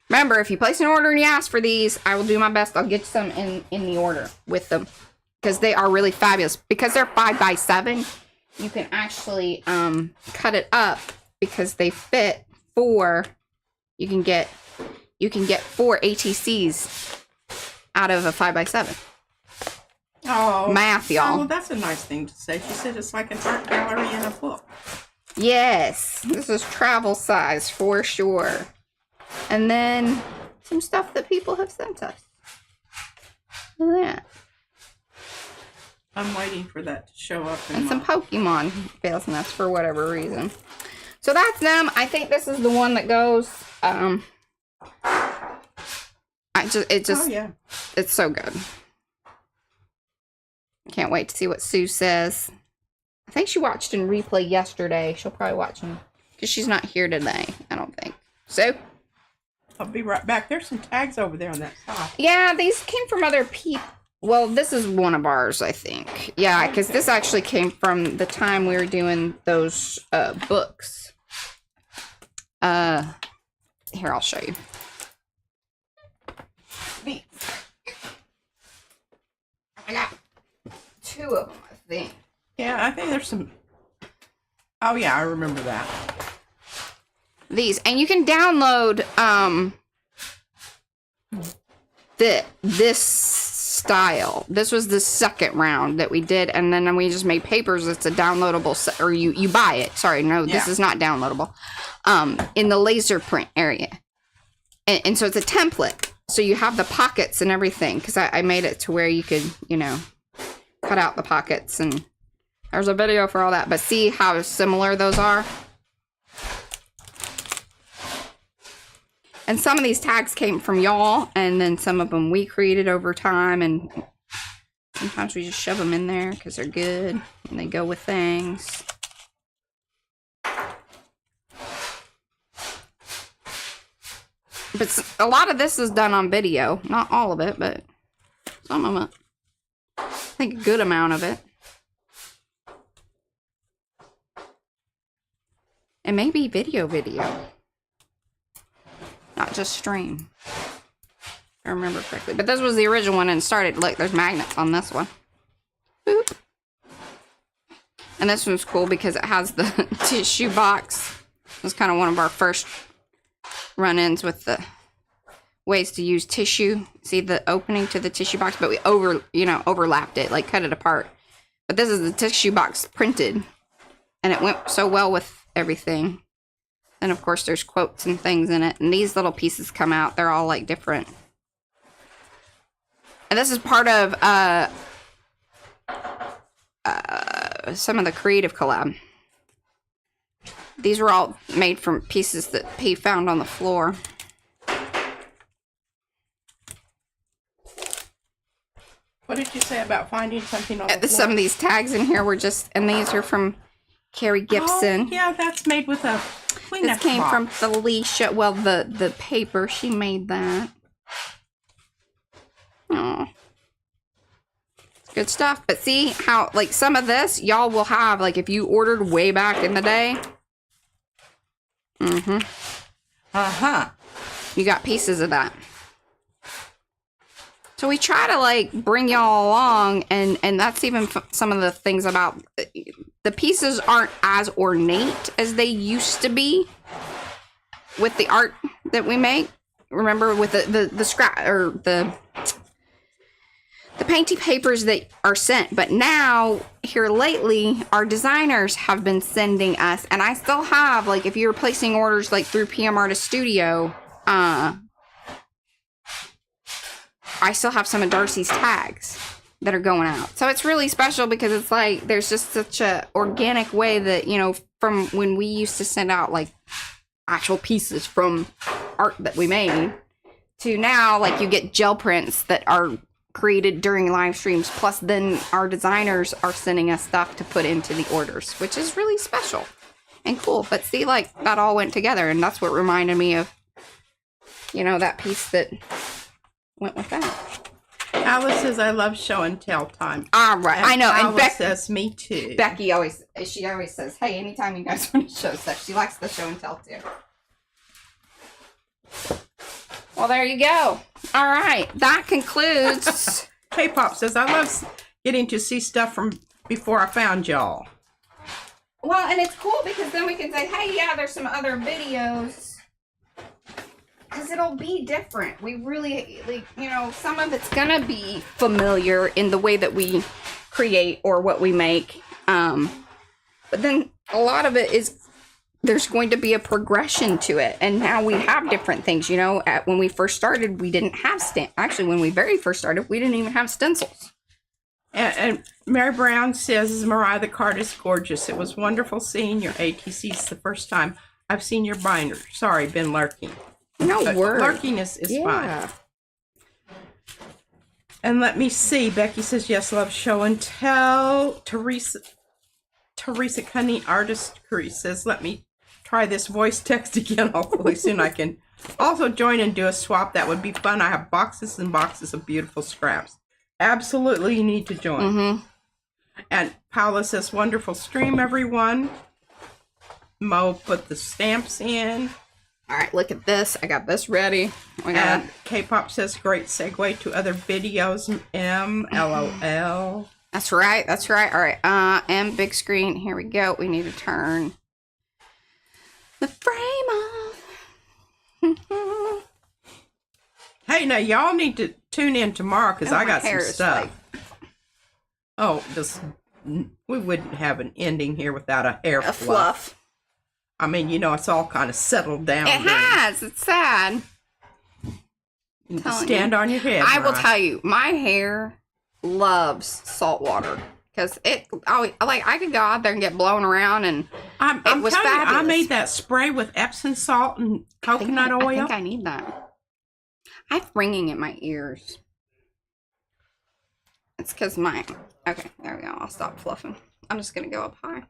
Remember, if you place an order and you ask for these, I will do my best. I'll get you some in the order with them, because they are really fabulous. Because they're 5x7, you can actually cut it up, because they fit 4. You can get 4 ATCs out of a 5x7. Oh, math, y'all. Oh, well, that's a nice thing to say. She said it's like an art gallery in a book. Yes, this is travel size for sure. And then some stuff that people have sent us. Look at that. I'm waiting for that to show up. And some Pokemon business for whatever reason. So that's them. I think this is the one that goes. It's so good. Can't wait to see what Sue says. I think she watched in replay yesterday. She'll probably watch them because she's not here today, I don't think. Sue? I'll be right back. There's some tags over there on that side. Yeah, these came from other people. Well, this is one of ours, I think. Yeah, because this actually came from the time we were doing those books. Here, I'll show you. I got 2 of them, I think. Yeah, I think there's some. Oh, yeah, I remember that. These. And you can download this style. This was the second round that we did, and then we just made papers. It's a downloadable set, or you buy it. Sorry, no, this is not downloadable. In the laser print area. And so it's a template. So you have the pockets and everything, because I made it to where you could, cut out the pockets, and there's a video for all that. But see how similar those are? And some of these tags came from y'all, and then some of them we created over time, and sometimes we just shove them in there because they're good and they go with things. But a lot of this is done on video. Not all of it, but some of it. I think a good amount of it. And maybe video. Not just stream. I remember correctly. But this was the original one and started. Look, there's magnets on this one. Boop. And this one's cool because it has the tissue box. It was kind of one of our first run-ins with the ways to use tissue. See the opening to the tissue box, but we overlapped it, like cut it apart. But this is the tissue box printed, and it went so well with everything. And of course, there's quotes and things in it. And these little pieces come out. They're all like different. And this is part of some of the creative collab. These were all made from pieces that he found on the floor. What did you say about finding something on the floor? Some of these tags in here were just, and these are from Carrie Gibson. Oh, yeah, that's made with a Kleenex This came box. from Felicia. Well, the paper, she made that. Oh. Good stuff. But see how, like, some of this, y'all will have, like, if you ordered way back in the day. Mm-hmm. Uh-huh. You got pieces of that. So we try to, like, bring y'all along, and that's even some of the things about... The pieces aren't as ornate as they used to be with the art that we make. Remember, with the scrap, or the painty papers that are sent. But now, here lately, our designers have been sending us, and I still have, like, if you're placing orders, like, through PM Artist Studio, I still have some of Darcy's tags that are going out. So it's really special because it's like, there's just such a organic way that, you know, from when we used to send out, like, actual pieces from art that we made, to now, like, you get gel prints that are created during live streams, plus then our designers are sending us stuff to put into the orders, which is really special and cool. But see, like, that all went together, and that's what reminded me of, you know, that piece that went with that. Alice says, I love show and tell time. All right, And I know. And Alice says, me too. Becky always says, hey, anytime you guys want to show stuff, she likes the show and tell too. Well, there you go. All right, that concludes. K-Pop says, I love getting to see stuff from before I found y'all. Well, and it's cool because then we can say, hey, yeah, there's some other videos. Because it'll be different. We really, like, you know, some of it's going to be familiar in the way that we create or what we make. But then a lot of it is, there's going to be a progression to it. And now we have different things, you know. When we first started, we didn't have actually, when we very first started, we didn't even have stencils. And Mary Brown says, Mariah, the card is gorgeous. It was wonderful seeing your ATCs the first time I've seen your binder. Sorry, been lurking. No But worries. lurking is fine. And let me see. Becky says, yes, love show and tell. Teresa Cunning Artist Crease says, let me try this voice text again. Hopefully soon I can also join and do a swap. That would be fun. I have boxes and boxes of beautiful scraps. Absolutely, you need to join. Mm-hmm. And Paula says, wonderful stream, everyone. Mo put the stamps in. All right, look at this. I got this ready. And K-Pop says, great segue to other videos. LOL. That's right. That's right. All right. And big screen. Here we go. We need to turn the frame off. Hey, now y'all need to tune in tomorrow because I got some stuff. Oh, we wouldn't have an ending here without a hair fluff. I mean, you know, it's all kind of settled down. It has. It's sad. Stand on your head. I will tell you, my hair loves salt water because I could go out there and get blown around, and it was fabulous. I made that spray with Epsom salt and coconut oil. I think I need that. I have ringing in my ears. It's because okay, there we go. I'll stop fluffing. I'm just gonna go up high.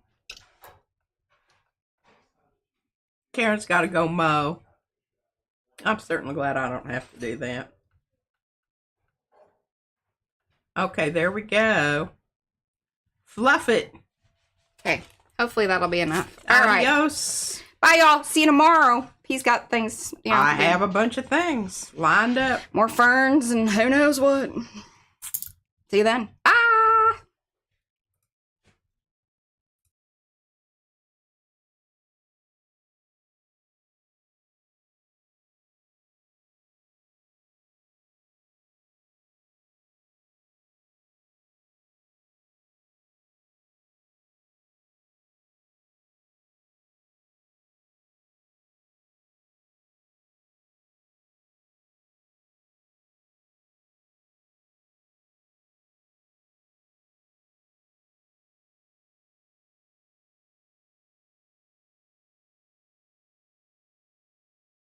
Karen's got to go mow. I'm certainly glad I don't have to do that. Okay, there we go. Fluff it. Okay, hopefully that'll be enough. All right. Adios. Bye, y'all. See you tomorrow. He's got things. You know, I have a bunch of things lined up. More ferns and who knows what. See you then. Bye.